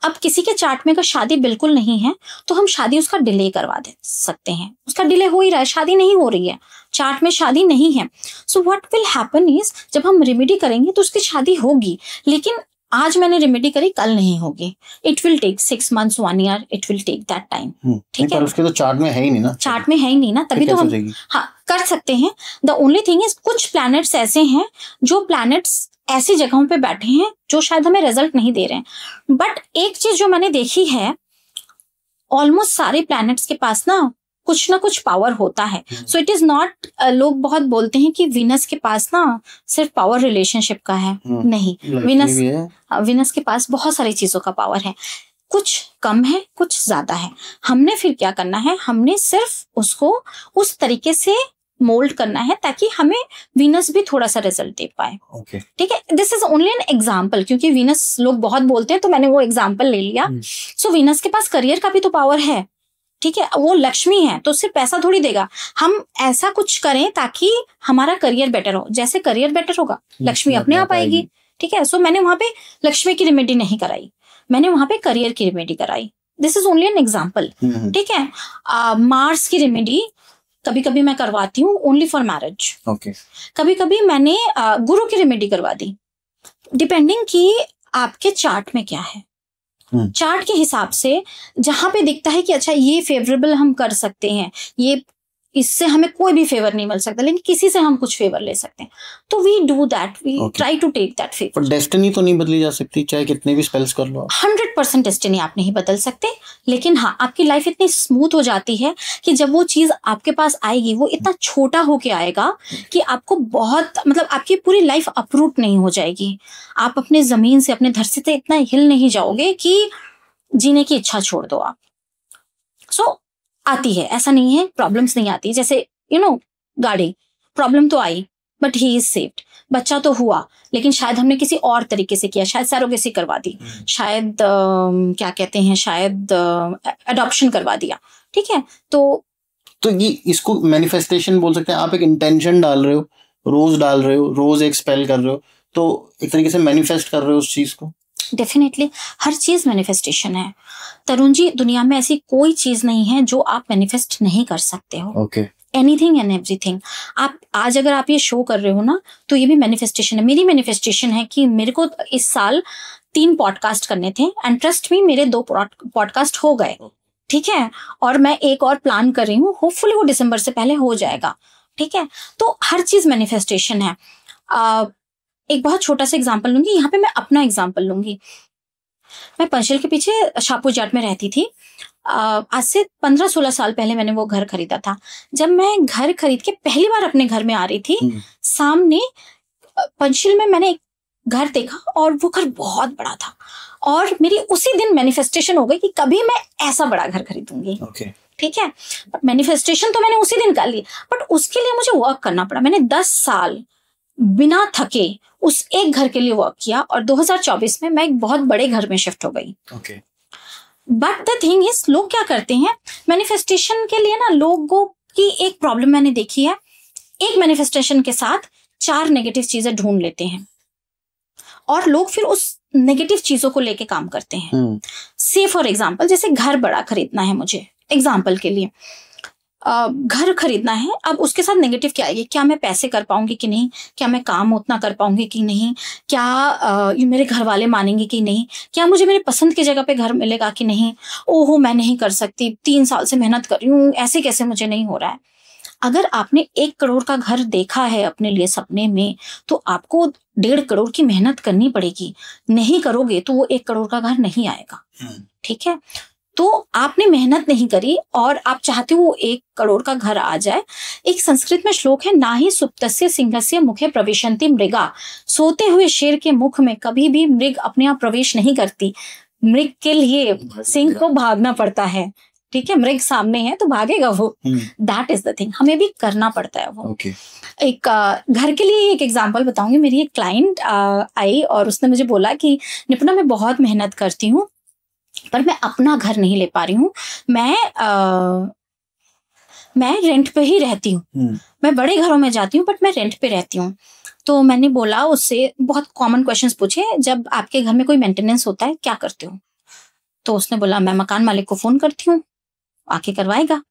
अब किसी के चार्ट में अगर शादी बिल्कुल नहीं है तो हम शादी उसका डिले करवा दे सकते हैं, उसका डिले हो ही रहा है, शादी नहीं हो रही है, चार्ट में शादी नहीं है। So what will happen is जब हम रेमेडी करेंगे तो उसकी शादी होगी, लेकिन आज मैंने रेमेडी करी कल नहीं होगी। It will take 6 months 1 year, it will take that time. ठीक है, उसके तो चार्ट में है ही नहीं ना, चार्ट में है ही नहीं ना, तभी तो हम हाँ कर सकते हैं। द ओनली थिंग इज कुछ प्लैनेट्स ऐसे हैं जो प्लैनेट्स ऐसी जगहों पे बैठे हैं जो शायद हमें रिजल्ट नहीं दे रहे हैं। बट एक चीज जो मैंने देखी है, ऑलमोस्ट सारे प्लैनेट्स के पास ना कुछ पावर होता है। सो इट इज नॉट, लोग बहुत बोलते हैं कि वीनस के पास ना सिर्फ पावर रिलेशनशिप का है, नहीं, वीनस के पास बहुत सारी चीजों का पावर है, कुछ कम है कुछ ज्यादा है। हमने फिर क्या करना है, हमने सिर्फ उसको उस तरीके से मोल्ड करना है ताकि हमें वीनस भी थोड़ा सा रिजल्ट दे पाए। ठीक है, this is only an example, क्योंकि वीनस लोग बहुत बोलते हैं तो मैंने वो एग्जाम्पल ले लिया। सो वीनस के पास करियर का भी तो पावर है। ठीक है, वो लक्ष्मी है तो सिर्फ पैसा थोड़ी देगा, हम ऐसा कुछ करें ताकि हमारा करियर बेटर हो। जैसे करियर बेटर होगा लक्ष्मी अपने आप आएगी। ठीक है, सो मैंने वहां पे लक्ष्मी की रेमेडी नहीं कराई, मैंने वहां पे करियर की रेमेडी कराई। This is only an example. ठीक है, मार्स की रेमेडी कभी कभी मैं करवाती हूँ ओनली फॉर मैरिज। कभी कभी मैंने गुरु की रेमेडी करवा दी, डिपेंडिंग कि आपके चार्ट में क्या है। चार्ट के हिसाब से जहां पे दिखता है कि अच्छा ये फेवरेबल हम कर सकते हैं, ये इससे हमें कोई भी फेवर नहीं मिल सकता लेकिन किसी से हम कुछ फेवर ले सकते हैं, तो we do that, we try to take that favour. पर डेस्टिनी तो नहीं बदली जा सकती चाहे कितने भी स्पेल्स कर लो। 100% डेस्टिनी आप नहीं बदल सकते, लेकिन हाँ आपकी लाइफ इतनी स्मूथ हो जाती है कि जब वो चीज आपके पास आएगी वो इतना छोटा होके आएगा कि आपको बहुत, मतलब आपकी पूरी लाइफ अपरूट नहीं हो जाएगी। आप अपने जमीन से, अपने धरती से इतना हिल नहीं जाओगे कि जीने की इच्छा छोड़ दो आप। सो आती है, ऐसा नहीं है प्रॉब्लम्स नहीं आती। जैसे गाड़ी प्रॉब्लम तो आई बट ही इज सेव्ड, बच्चा तो हुआ लेकिन शायद हमने किसी और तरीके से किया, शायद सैरोगेसी करवा दी, शायद क्या कहते हैं, शायद अडॉप्शन करवा दिया। ठीक है, तो ये इसको मैनिफेस्टेशन बोल सकते हैं। आप एक इंटेंशन डाल रहे हो, रोज डाल रहे हो, रोज एक स्पेल कर रहे हो, तो एक तरीके से मैनिफेस्ट कर रहे हो उस चीज को। डेफिनेटली हर चीज मैनिफेस्टेशन है तरुण जी, दुनिया में ऐसी कोई चीज नहीं है जो आप मैनिफेस्ट नहीं कर सकते हो। Anything and everything. आप आज अगर आप ये शो कर रहे हो ना तो ये भी मैनिफेस्टेशन है। मेरी मैनिफेस्टेशन है कि मेरे को इस साल 3 पॉडकास्ट करने थे एंड ट्रस्ट मी मेरे 2 पॉडकास्ट हो गए। ठीक है, और मैं एक और प्लान कर रही हूँ, होपफुली वो दिसंबर से पहले हो जाएगा। ठीक है, तो हर चीज मैनिफेस्टेशन है। एक बहुत छोटा सा एग्जाम्पल लूंगी, यहाँ पे मैं अपना एग्जाम्पल लूंगी। मैं पंचशील के पीछे शाहपुर जाट में रहती थी। आज से 15-16 साल पहले मैंने वो घर खरीदा था। जब मैं घर खरीद के पहली बार अपने घर में आ रही थी, सामने पंचशील में मैंने एक घर देखा और वो घर बहुत बड़ा था, और मेरी उसी दिन मैनिफेस्टेशन हो गई कि कभी मैं ऐसा बड़ा घर खरीदूंगी। ठीक है, मैनिफेस्टेशन तो मैंने उसी दिन कर ली, बट उसके लिए मुझे वर्क करना पड़ा। मैंने 10 साल बिना थके उस एक घर के लिए वर्क किया, और 2024 में मैं एक बहुत बड़े घर में शिफ्ट हो गई। बट द थिंग इज, लोग क्या करते हैं मैनिफेस्टेशन के लिए ना, लोगों की एक प्रॉब्लम मैंने देखी है, एक मैनिफेस्टेशन के साथ 4 नेगेटिव चीजें ढूंढ लेते हैं, और लोग फिर उस नेगेटिव चीजों को लेके काम करते हैं। से फॉर एग्जाम्पल, जैसे घर बड़ा खरीदना है मुझे, एग्जाम्पल के लिए घर खरीदना है, अब उसके साथ नेगेटिव क्या आएगी? क्या मैं पैसे कर पाऊंगी कि नहीं? क्या मैं काम उतना कर पाऊंगी कि नहीं? क्या मेरे घर वाले मानेंगे कि नहीं? क्या मुझे मेरे पसंद की जगह पे घर मिलेगा कि नहीं? ओहो, मैं नहीं कर सकती, 3 साल से मेहनत कर रही हूँ, ऐसे कैसे मुझे नहीं हो रहा है? अगर आपने 1 करोड़ का घर देखा है अपने लिए सपने में, तो आपको 1.5 करोड़ की मेहनत करनी पड़ेगी। नहीं करोगे तो वो 1 करोड़ का घर नहीं आएगा। ठीक है, तो आपने मेहनत नहीं करी और आप चाहते हो वो 1 करोड़ का घर आ जाए। एक संस्कृत में श्लोक है, ना ही सुप्तस्य सिंहस्य मुखे प्रविशन्ति मृगा। सोते हुए शेर के मुख में कभी भी मृग अपने आप प्रवेश नहीं करती। मृग के लिए सिंह को भागना पड़ता है। ठीक है, मृग सामने है तो भागेगा वो। दैट इज द थिंग, हमें भी करना पड़ता है वो। एक घर के लिए एक एग्जांपल बताऊंगी। मेरी एक क्लाइंट आई और उसने मुझे बोला कि निपुणा, मैं बहुत मेहनत करती हूँ पर मैं अपना घर नहीं ले पा रही हूँ। मैं रेंट पे ही रहती हूँ। मैं बड़े घरों में जाती हूँ बट मैं रेंट पे रहती हूँ। तो मैंने बोला उससे, बहुत कॉमन क्वेश्चंस पूछे, जब आपके घर में कोई मेंटेनेंस होता है क्या करते हो? तो उसने बोला, मैं मकान मालिक को फोन करती हूँ, आके करवाएगा।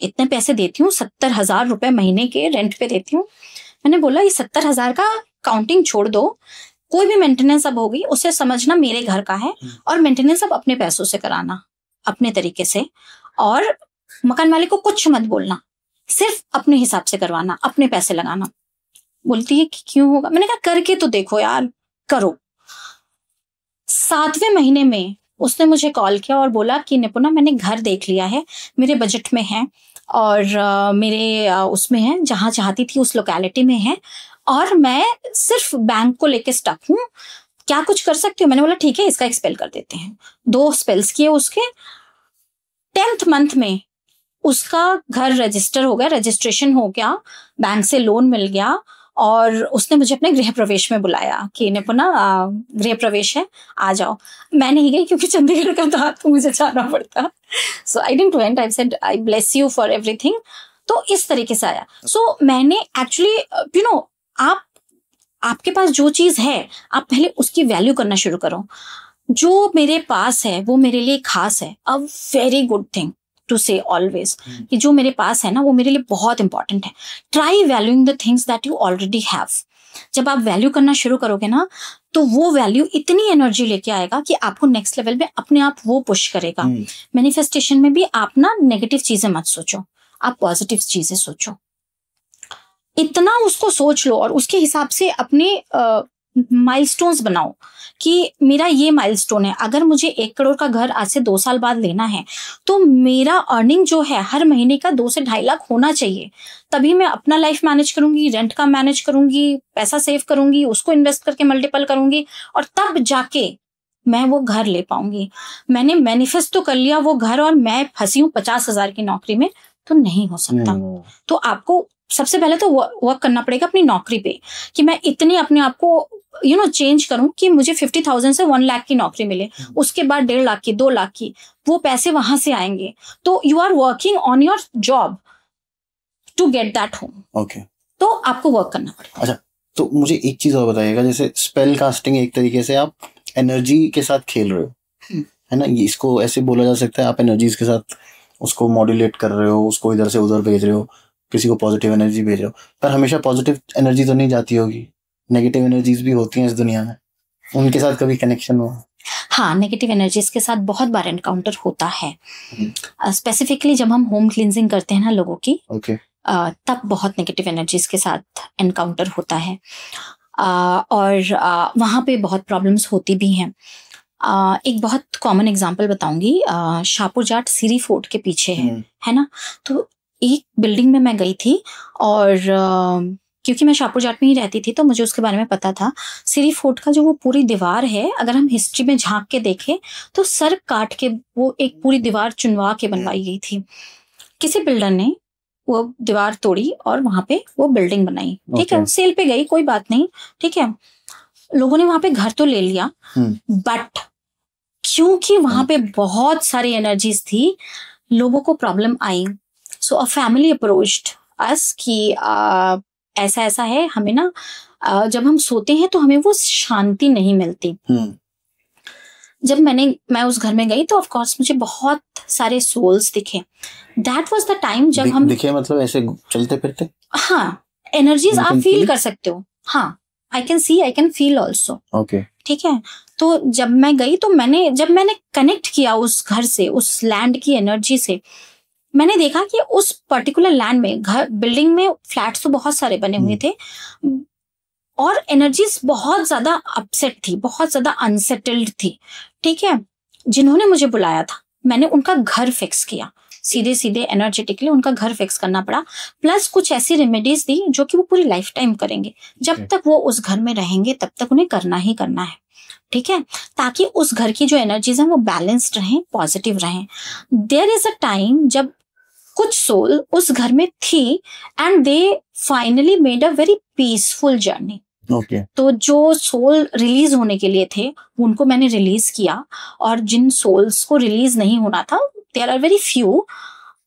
इतने पैसे देती हूँ, 70,000 रुपए महीने के रेंट पे देती हूँ। मैंने बोला, ये 70,000 का काउंटिंग छोड़ दो, कोई भी मेंटेनेंस अब होगी उसे समझना मेरे घर का है, और मेंटेनेंस अब अपने पैसों से कराना, अपने तरीके से, और मकान मालिक को कुछ मत बोलना, सिर्फ अपने हिसाब से करवाना, अपने पैसे लगाना। बोलती है कि क्यों होगा? मैंने कहा, करके तो देखो यार, करो। 7वें महीने में उसने मुझे कॉल किया और बोला कि निपुणा, मैंने घर देख लिया है, मेरे बजट में है, और मेरे उसमें है, जहां चाहती थी उस लोकेलिटी में है, और मैं सिर्फ बैंक को लेके स्टक हूँ, क्या कुछ कर सकती हूँ? मैंने बोला ठीक है, इसका एक स्पेल कर देते हैं। 2 स्पेल्स किए उसके। 10th मंथ में उसका घर रजिस्टर हो गया, रजिस्ट्रेशन हो गया, बैंक से लोन मिल गया, और उसने मुझे अपने गृह प्रवेश में बुलाया कि निपुणा, गृह प्रवेश है, आ जाओ। मैं नहीं गई क्योंकि चंडीगढ़ का था तो मुझे जाना पड़ता। So I didn't went, I said I bless you for everything. तो इस तरीके से आया। सो मैंने एक्चुअली आपके पास जो चीज है, आप पहले उसकी वैल्यू करना शुरू करो। जो मेरे पास है वो मेरे लिए खास है। A very good thing to say always, कि जो मेरे पास है ना वो मेरे लिए बहुत इंपॉर्टेंट है। Try valuing the things that you already have. जब आप वैल्यू करना शुरू करोगे ना, तो वो वैल्यू इतनी एनर्जी लेके आएगा कि आपको नेक्स्ट लेवल पे अपने आप वो पुश करेगा। मैनिफेस्टेशन में भी आप ना नेगेटिव चीजें मत सोचो, आप पॉजिटिव चीजें सोचो। इतना उसको सोच लो और उसके हिसाब से अपने माइलस्टोन्स बनाओ कि मेरा ये माइलस्टोन है। अगर मुझे 1 करोड़ का घर आज से 2 साल बाद लेना है, तो मेरा अर्निंग जो है हर महीने का 2 से 2.5 लाख होना चाहिए। तभी मैं अपना लाइफ मैनेज करूंगी, रेंट का मैनेज करूंगी, पैसा सेव करूंगी, उसको इन्वेस्ट करके मल्टीपल करूंगी, और तब जाके मैं वो घर ले पाऊंगी। मैंने मैनिफेस्ट तो कर लिया वो घर, और मैं फंसी हूँ 50,000 की नौकरी में, तो नहीं हो सकता। तो आपको सबसे पहले तो वर्क करना पड़ेगा अपनी नौकरी पे, कि मैं इतनी अपने आप को चेंज करूं कि मुझे 50,000 से 1 लाख की नौकरी मिले, उसके बाद 1.5 लाख की, 2 लाख की, वो पैसे वहां से आएंगे। तो you are working on your job to get that home. Okay, तो आपको वर्क करना पड़ेगा। अच्छा, तो मुझे एक चीज और बताइएगा, जैसे स्पेल कास्टिंग एक तरीके से आप एनर्जी के साथ खेल रहे हो, है ना? इसको ऐसे बोला जा सकता है, आप एनर्जीज के साथ उसको मॉड्यूलेट कर रहे हो, उसको इधर से उधर भेज रहे हो, किसी को पॉजिटिव एनर्जी भेज रहे हो। पर हमेशा पॉजिटिव एनर्जी तो नहीं जाती होगी, नेगेटिव एनर्जीज भी होती हैं इस दुनिया में, उनके साथ कभी कनेक्शन हो? हाँ, नेगेटिव एनर्जीज के साथ बहुत बार एनकाउंटर होता है। स्पेसिफिकली जब हम होम क्लींजिंग करते हैं ना लोगों की, तब बहुत नेगेटिव एनर्जीज के साथ एनकाउंटर होता है, और वहाँ पे बहुत प्रॉब्लम्स होती भी हैं। एक बहुत कॉमन एग्जांपल बताऊंगी। शाहपुर जाट सीरी फोर्ट के पीछे है ना। तो एक बिल्डिंग में मैं गई थी और क्योंकि मैं शाहपुर जाट में ही रहती थी तो मुझे उसके बारे में पता था। सीरी फोर्ट का जो वो पूरी दीवार है, अगर हम हिस्ट्री में झांक के देखें तो सर काट के वो एक पूरी दीवार चुनवा के बनवाई गई थी। किसी बिल्डर ने वो दीवार तोड़ी और वहां पे वो बिल्डिंग बनाई। ठीक है, सेल पे गई, कोई बात नहीं, ठीक है, लोगों ने वहां पे घर तो ले लिया, बट क्योंकि वहां पे बहुत सारी एनर्जीज थी, लोगों को प्रॉब्लम आई। So a family approached us कि ऐसा ऐसा है, हमें ना जब हम सोते हैं तो हमें वो शांति नहीं मिलती। जब मैं उस घर में गई तो ऑफ कोर्स मुझे बहुत सारे सोल्स दिखे। दैट वाज द टाइम जब हम दिखे, मतलब ऐसे चलते फिरते, हाँ, एनर्जीज आप फील कर सकते हो। हाँ, I can see, I can feel also. Okay, ठीक है। तो जब मैं गई तो जब मैंने कनेक्ट किया उस घर से, उस लैंड की एनर्जी से, मैंने देखा कि उस पर्टिकुलर लैंड में, घर बिल्डिंग में फ्लैट्स तो बहुत सारे बने हुए थे और एनर्जीज बहुत ज्यादा अपसेट थी, बहुत ज्यादा अनसेटल्ड थी। ठीक है। जिन्होंने मुझे बुलाया था, मैंने उनका घर फिक्स किया, सीधे सीधे एनर्जेटिकली उनका घर फिक्स करना पड़ा, प्लस कुछ ऐसी रेमेडीज दी जो कि वो पूरी लाइफ टाइम करेंगे। जब तक वो उस घर में रहेंगे तब तक उन्हें करना ही करना है। ठीक है, ताकि उस घर की जो एनर्जीज हैं वो बैलेंस्ड रहें, पॉजिटिव रहें। देयर इज अ टाइम जब कुछ सोल उस घर में थी and they finally made a very peaceful journey. तो जो सोल रिलीज होने के लिए थे उनको मैंने रिलीज किया, और जिन सोल्स को रिलीज नहीं होना था, देयर आर वेरी फ्यू,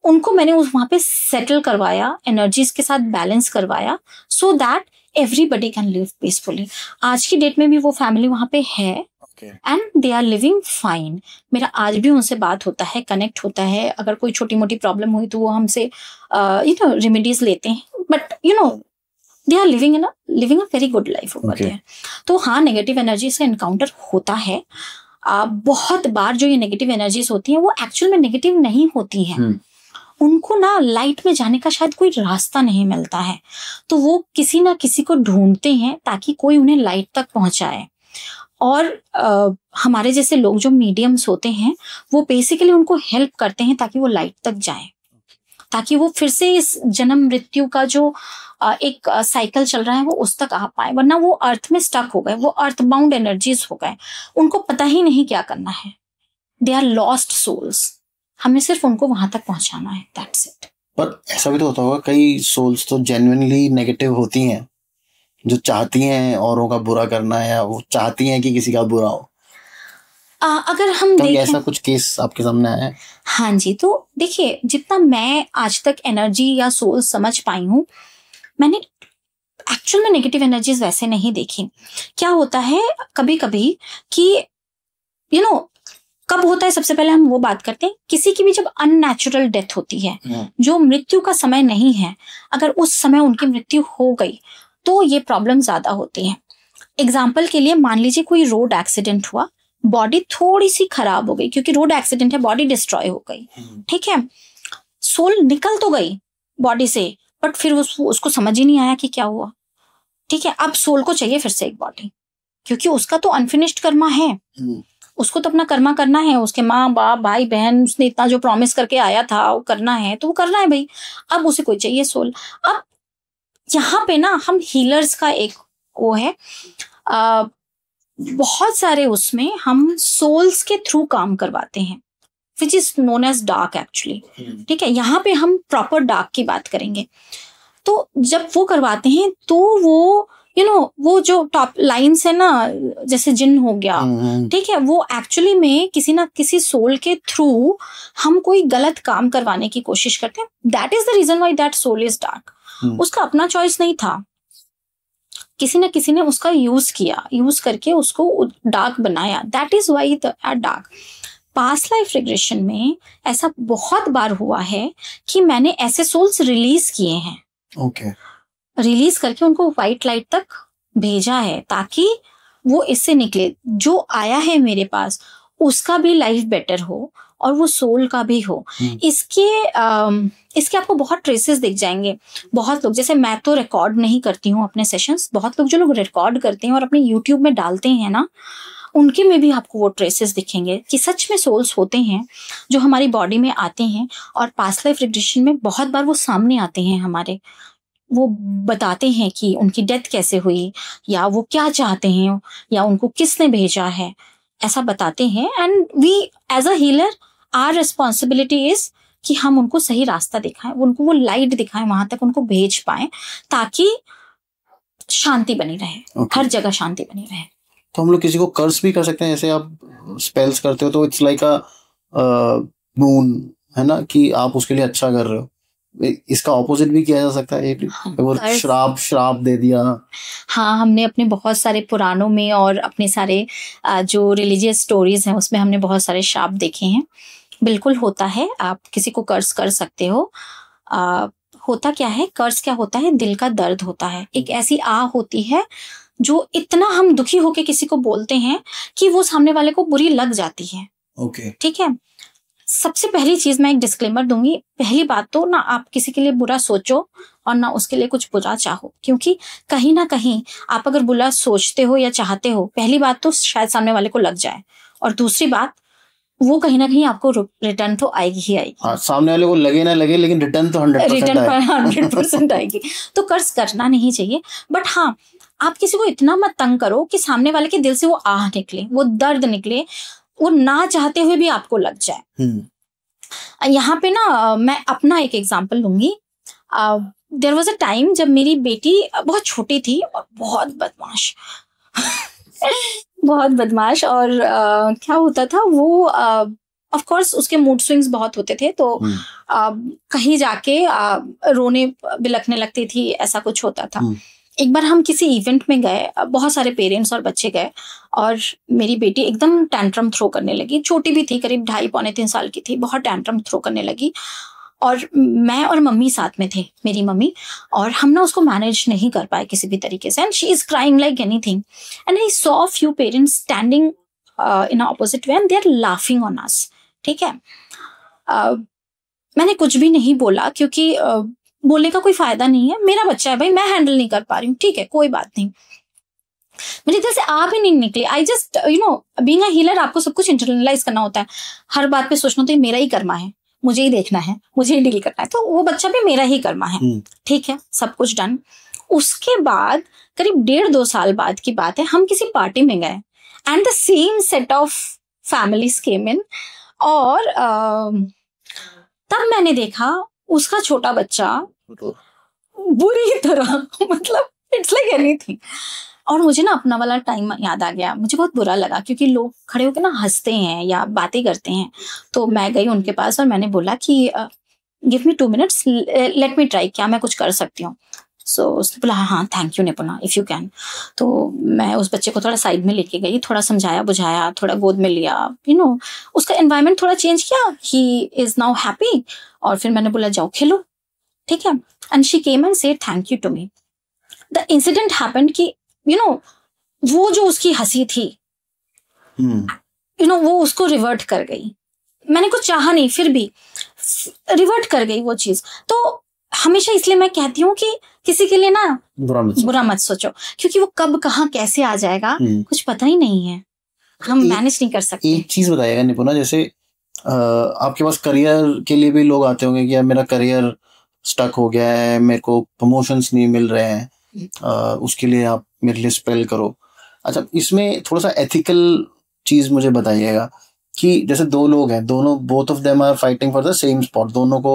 उनको मैंने वहां पे सेटल करवाया, एनर्जीज के साथ बैलेंस करवाया, so that everybody can live peacefully. आज की डेट में भी वो फैमिली वहां पे है and they are living fine. मेरा आज भी उनसे बात होता है, कनेक्ट होता है। अगर कोई छोटी मोटी प्रॉब्लम हुई तो वो हमसे रेमेडीज लेते हैं, but they are living a very good life over there. तो हाँ, नेगेटिव एनर्जी से एनकाउंटर होता है। बहुत बार जो ये नेगेटिव एनर्जीज होती हैं वो एक्चुअल में नेगेटिव नहीं होती हैं। उनको ना लाइट में जाने का शायद कोई रास्ता नहीं मिलता है, तो वो किसी ना किसी को ढूंढते हैं ताकि कोई उन्हें लाइट तक पहुंचाए। और हमारे जैसे लोग जो मीडियम्स होते हैं वो बेसिकली उनको हेल्प करते हैं ताकि वो लाइट तक जाए, ताकि वो फिर से इस जन्म मृत्यु का जो एक साइकिल चल रहा है वो उस तक आ पाए। वरना वो अर्थ में स्टक हो गए, वो अर्थ बाउंड एनर्जीज हो गए, उनको पता ही नहीं क्या करना है। दे आर लॉस्ट सोल्स, हमें सिर्फ उनको वहां तक पहुंचाना है, दैट्स इट। पर ऐसा भी तो होता होगा, कई सोल्स तो जेन्युइनली नेगेटिव होती हैं, जो चाहती हैं औरों का बुरा करना है, या वो चाहती हैं कि किसी का बुरा हो। अगर हम देखें, ऐसा कुछ केस आपके सामने आया है? हाँ जी, तो देखिए, जितना मैं आज तक एनर्जी या सोल समझ पाई हूँ, मैंने एक्चुअल में नेगेटिव एनर्जीज वैसे नहीं देखी। क्या होता है कभी कभी कि कब होता है, सबसे पहले हम वो बात करते हैं, किसी की भी जब अननेचुरल डेथ होती है, जो मृत्यु का समय नहीं है, अगर उस समय उनकी मृत्यु हो गई तो ये प्रॉब्लम ज्यादा होती है। एग्जाम्पल के लिए मान लीजिए कोई रोड एक्सीडेंट हुआ, बॉडी थोड़ी सी खराब हो गई, क्योंकि रोड एक्सीडेंट है, बॉडी डिस्ट्रॉय हो गई। ठीक है, सोल निकल तो गई बॉडी से, बट फिर उसको समझ ही नहीं आया कि क्या हुआ। ठीक है, अब सोल को चाहिए फिर से एक बॉडी, क्योंकि उसका तो अनफिनिश्ड कर्मा है, उसको तो अपना कर्मा करना है, उसके माँ बाप भाई बहन, उसने इतना जो प्रॉमिस करके आया था वो करना है, तो वो करना है भाई। अब उसे कोई चाहिए सोल। अब यहाँ पे ना हम हीलर्स का एक वो है, बहुत सारे उसमें हम सोल्स के थ्रू काम करवाते हैं, which is known as dark actually. ठीक है, यहाँ पे हम प्रॉपर डार्क की बात करेंगे। तो जब वो करवाते हैं तो वो वो जो टॉप लाइन्स है ना, जैसे जिन हो गया, ठीक है, वो एक्चुअली में किसी ना किसी सोल के थ्रू हम कोई गलत काम करवाने की कोशिश करते हैं। That is the reason why that soul is dark. उसका अपना चॉइस नहीं था, किसी ना किसी ने उसका यूज किया, यूज करके उसको डार्क बनाया। That is why the dark. Past life regression में ऐसा बहुत बार हुआ है कि मैंने ऐसे सोल्स रिलीज किए हैं। रिलीज करके उनको व्हाइट लाइट तक भेजा है, ताकि वो इससे निकले, जो आया है मेरे पास उसका भी लाइफ बेटर हो और वो सोल का भी हो। इसके आपको बहुत ट्रेसेस दिख जाएंगे। बहुत लोग, जैसे मैं तो रिकॉर्ड नहीं करती हूँ अपने सेशंस, बहुत लोग जो लोग रिकॉर्ड करते हैं और अपने यूट्यूब में डालते हैं ना, उनके में भी आपको वो ट्रेसेस दिखेंगे कि सच में सोल्स होते हैं जो हमारी बॉडी में आते हैं, और पास्ट लाइफ रिग्रेशन में बहुत बार वो सामने आते हैं हमारे, वो बताते हैं कि उनकी डेथ कैसे हुई, या वो क्या चाहते हैं, या उनको किसने भेजा है, ऐसा बताते हैं। And we as a healer, our responsibility is कि हम उनको सही रास्ता दिखाएं, उनको वो लाइट दिखाएं, वहां तक उनको भेज पाएं, ताकि शांति बनी रहे, हर जगह शांति बनी रहे। तो हम लोग किसी को कर्स भी कर सकते हैं, जैसे आप स्पेल्स करते हो तो इट्स लाइक अ मून, है ना, कि आप उसके लिए अच्छा कर रहे हो। इसका ऑपोजिट भी किया जा सकता है, वो श्राप दे दिया। हाँ, हमने अपने बहुत सारे पुराणों में और अपने सारे जो रिलीजियस स्टोरीज हैं उसमें हमने बहुत सारे श्राप देखे हैं। बिल्कुल होता है, आप किसी को कर्स कर सकते हो। होता क्या है, कर्स क्या होता है, दिल का दर्द होता है, एक ऐसी आह होती है जो इतना हम दुखी होके किसी को बोलते हैं कि वो सामने वाले को बुरी लग जाती है। ओके, ठीक है। सबसे पहली चीज मैं एक डिस्क्लेमर दूंगी, पहली बात तो ना आप किसी के लिए बुरा सोचो और ना उसके लिए कुछ बुरा चाहो, क्योंकि कहीं ना कहीं आप अगर बुरा सोचते हो या चाहते हो, पहली बात तो शायद सामने वाले को लग जाए, और दूसरी बात वो कहीं ना कहीं आपको रिटर्न तो आएगी ही आएगी। हाँ, सामने वाले को लगे ना लगे, लेकिन रिटर्न तो 100% आएगी। तो कर्ज करना नहीं चाहिए, बट हाँ, आप किसी को इतना मत तंग करो कि सामने वाले के दिल से वो आह निकले, वो दर्द निकले, वो ना चाहते हुए भी आपको लग जाए। यहाँ पे ना मैं अपना एक एग्जाम्पल लूंगी। देयर वाज अ टाइम जब मेरी बेटी बहुत छोटी थी और बहुत बदमाश बहुत बदमाश, और क्या होता था वो, ऑफ कोर्स उसके मूड स्विंग्स बहुत होते थे, तो कहीं जाके रोने बिलखने लगती थी, ऐसा कुछ होता था। एक बार हम किसी इवेंट में गए, बहुत सारे पेरेंट्स और बच्चे गए, और मेरी बेटी एकदम टैंट्रम थ्रो करने लगी। छोटी भी थी, करीब 2.5-3 साल की थी, बहुत टैंट्रम थ्रो करने लगी। और मैं और मम्मी साथ में थे, मेरी मम्मी, और हम ना उसको मैनेज नहीं कर पाए किसी भी तरीके से, and she is crying like anything, and I saw few parents standing in opposite way and they are laughing on us. ठीक है। मैंने कुछ भी नहीं बोला, क्योंकि बोलने का कोई फायदा नहीं है, मेरा बच्चा है भाई, मैं हैंडल नहीं कर पा रही हूँ, ठीक है, कोई बात नहीं। मेरे दिल से आप ही नहीं निकले। I just being a healer, आपको सब कुछ इंटरनलाइज करना होता है, हर बात पे सोचना होता है मेरा ही कर्मा है, मुझे ही देखना है, मुझे ही डील करना है, तो वो बच्चा भी मेरा ही कर्मा है। ठीक है, सब कुछ डन। उसके बाद करीब 1.5-2 साल बाद की बात है, हम किसी पार्टी में गए and the same set of families came in, और तब मैंने देखा उसका छोटा बच्चा बुरी तरह मतलब इट्स लाइक एनीथिंग। और मुझे ना अपना वाला टाइम याद आ गया, मुझे बहुत बुरा लगा, क्योंकि लोग खड़े होकर ना हंसते हैं या बातें करते हैं। तो मैं गई उनके पास और मैंने बोला कि give me 2 minutes, let me try, क्या मैं कुछ कर सकती हूँ। सो उसने बोला हाँ thank you Nipuna, if you can. तो मैं उस बच्चे को थोड़ा साइड में लेके गई, थोड़ा समझाया बुझाया, थोड़ा गोद में लिया, उसका एनवायरनमेंट थोड़ा चेंज किया, ही इज नाउ हैप्पी। और फिर मैंने बोला जाओ खेलो, ठीक है। And she came and said thank you to me. The incident happened कि वो जो उसकी हंसी थी, वो उसको रिवर्ट कर गई। मैंने कुछ चाहा नहीं, फिर भी रिवर्ट कर गई वो चीज। तो हमेशा इसलिए मैं कहती हूँ कि किसी के लिए ना बुरा मत सोचो, क्योंकि वो कब कहाँ कैसे आ जाएगा कुछ पता ही नहीं है, हम मैनेज नहीं कर सकते। एक चीज बताइएगा निपुणा, जैसे आपके पास करियर के लिए भी लोग आते होंगे कि यार मेरा करियर स्टक हो गया है, मेरे को प्रमोशंस नहीं मिल रहे हैं, उसके लिए आप मेरे लिए स्पेल करो। अच्छा, इसमें थोड़ा सा एथिकल चीज मुझे बताइएगा कि जैसे 2 लोग हैं, दोनों both of them are fighting for the same spot, दोनों को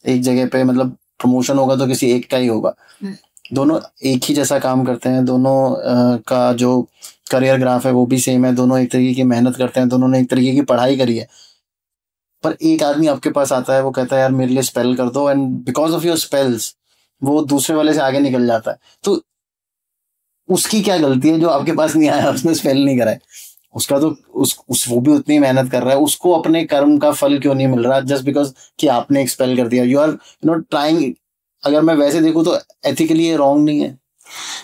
एक जगह पे मतलब प्रमोशन होगा तो किसी एक का ही होगा, दोनों एक ही जैसा काम करते हैं, दोनों का जो करियर ग्राफ है वो भी सेम है, दोनों एक तरीके की मेहनत करते हैं, दोनों ने एक तरीके की पढ़ाई करी है, पर एक आदमी आपके पास आता है, वो कहता है यार मेरे लिए स्पेल कर दो, and because of your spells वो दूसरे वाले से आगे निकल जाता है। तो उसकी क्या गलती है जो आपके पास नहीं आया, उसने स्पेल नहीं करा है, उसका तो वो भी उतनी मेहनत कर रहा है, उसको अपने कर्म का फल क्यों नहीं मिल रहा जस्ट बिकॉज कि आपने एक्सपेल कर दिया। You are trying. अगर मैं वैसे देखूं तो एथिकली ये रॉन्ग नहीं है।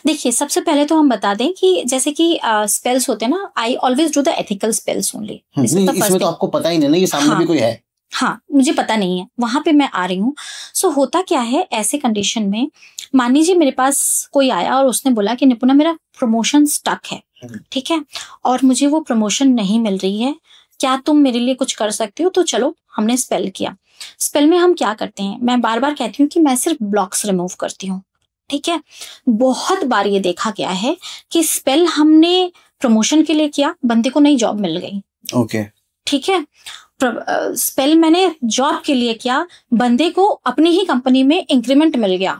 देखिए, सबसे पहले तो हम बता दें कि जैसे कि स्पेल्स होते हैं ना, I always do the ethical spells only. इसमें तो आपको पता ही नहीं ना कि सामने भी कोई है। हाँ, मुझे पता नहीं है, वहां पे मैं आ रही हूँ। सो होता क्या है ऐसे कंडीशन में, मान लीजिए मेरे पास कोई आया और उसने बोला कि निपुणा मेरा प्रमोशन स्टक है, ठीक है, और मुझे वो प्रमोशन नहीं मिल रही है, क्या तुम मेरे लिए कुछ कर सकते हो? तो चलो हमने स्पेल किया। स्पेल में हम क्या करते हैं, मैं बार बार कहती हूँ कि मैं सिर्फ ब्लॉक्स रिमूव करती हूँ। ठीक है, बहुत बार ये देखा गया है कि स्पेल हमने प्रमोशन के लिए किया, बंदे को नई जॉब मिल गई। ओके, ठीक है, स्पेल मैंने जॉब के लिए किया, बंदे को अपनी ही कंपनी में इंक्रीमेंट मिल गया।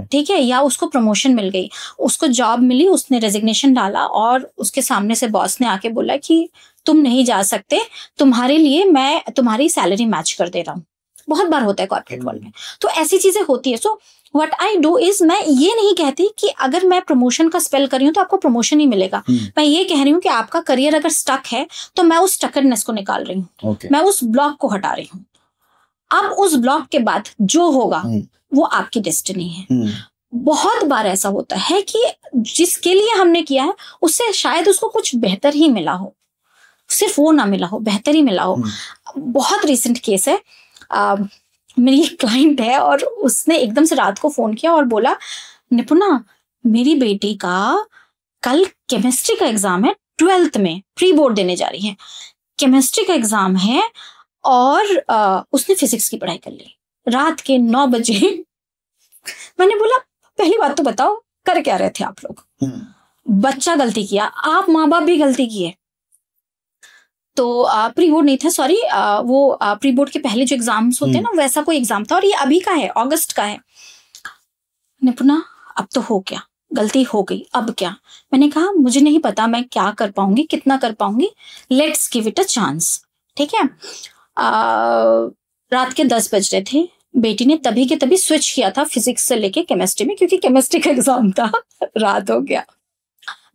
ठीक है, या उसको प्रमोशन मिल गई, उसको जॉब मिली, उसने रेजिग्नेशन डाला और उसके सामने से बॉस ने आके बोला कि तुम नहीं जा सकते, तुम्हारे लिए मैं तुम्हारी सैलरी मैच कर दे रहा हूँ। बहुत बार होता है कॉर्पोरेट वर्ल्ड में, तो ऐसी चीजें होती है। So what I do is, मैं ये नहीं कहती कि अगर मैं प्रमोशन का स्पेल कर रही हूँ तो आपको प्रमोशन ही मिलेगा। मैं ये कह रही हूँ कि आपका करियर अगर स्टक है तो मैं उस स्टकनेस को निकाल रही हूँ। मैं उस ब्लॉक को हटा रही हूँ। अब उस ब्लॉक के बाद जो होगा वो आपकी डेस्टिनी है। बहुत बार ऐसा होता है कि जिसके लिए हमने किया है उससे शायद उसको कुछ बेहतर ही मिला हो, सिर्फ वो ना मिला हो, बेहतर ही मिला हो। बहुत रिसेंट केस है, मेरी क्लाइंट है और उसने एकदम से रात को फोन किया और बोला, निपुणा मेरी बेटी का कल केमिस्ट्री का एग्जाम है, 12th में प्री बोर्ड देने जा रही है, केमिस्ट्री का एग्जाम है और उसने फिजिक्स की पढ़ाई कर ली रात के 9 बजे। मैंने बोला पहली बात तो बताओ कर क्या रहे थे आप लोग? बच्चा गलती किया, आप माँ बाप भी गलती किए। तो प्री बोर्ड नहीं था, सॉरी, वो प्री बोर्ड के पहले जो एग्जाम्स होते हैं ना, वैसा कोई एग्जाम था और ये अभी का है, अगस्त का है। निपुणा अब तो हो गया, गलती हो गई, अब क्या? मैंने कहा मुझे नहीं पता मैं क्या कर पाऊंगी, कितना कर पाऊंगी, let's give it a chance. ठीक है, रात के 10 बज रहे थे, बेटी ने तभी के तभी स्विच किया था फिजिक्स से लेके केमिस्ट्री में, क्योंकि केमिस्ट्री का एग्जाम था। रात हो गया।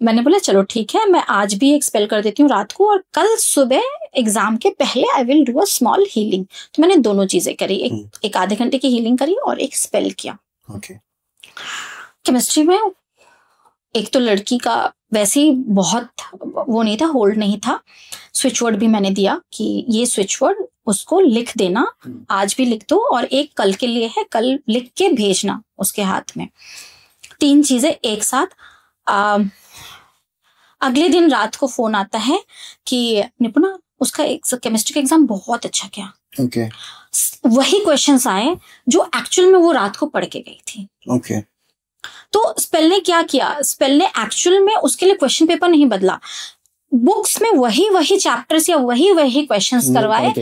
मैंने बोला चलो ठीक है, मैं आज भी एक्सपेल कर देती हूँ रात को और कल सुबह एग्जाम के पहले I will do a small healing. तो मैंने दोनों चीजें करी, एक आधे घंटे की हीलिंग करी और एक स्पेल किया। केमिस्ट्री में एक तो लड़की का वैसे ही बहुत वो नहीं था, होल्ड नहीं था। स्विच वर्ड भी मैंने दिया कि ये स्विच वर्ड उसको लिख देना, आज भी लिख दो और एक कल के लिए है, कल लिख के भेजना उसके हाथ में। 3 चीजें एक साथ। अगले दिन रात को फोन आता है कि निपुणा उसका केमिस्ट्री का एग्जाम बहुत अच्छा गया। वही क्वेश्चंस आए जो एक्चुअल में वो रात को पढ़ के गई थी। तो स्पेल ने क्या किया, स्पेल ने एक्चुअल में उसके लिए क्वेश्चन पेपर नहीं बदला, बुक्स में वही चैप्टर्स या वही क्वेश्चंस करवाए,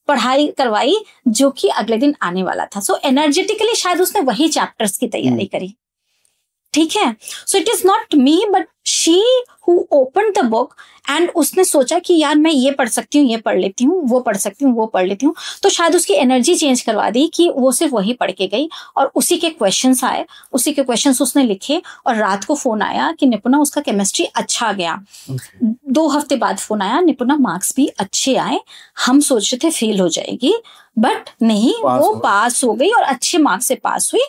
पढ़ाई करवाई जो कि अगले दिन आने वाला था। सो एनर्जेटिकली शायद उसने वही चैप्टर्स की तैयारी करी। ठीक है, so it is not me but she who open the book and उसने सोचा कि यार मैं ये पढ़ सकती हूँ, ये पढ़ लेती हूँ, वो पढ़ सकती हूँ, वो पढ़ लेती हूँ। तो शायद उसकी एनर्जी चेंज करवा दी कि वो सिर्फ वही पढ़ के गई और उसी के क्वेश्चंस आए, उसी के क्वेश्चंस उसने लिखे और रात को फोन आया कि निपुणा उसका केमिस्ट्री अच्छा गया। 2 हफ्ते बाद फोन आया, निपुणा मार्क्स भी अच्छे आए, हम सोच रहे थे फेल हो जाएगी बट नहीं, वो पास हो गई और अच्छे मार्क्स से पास हुई।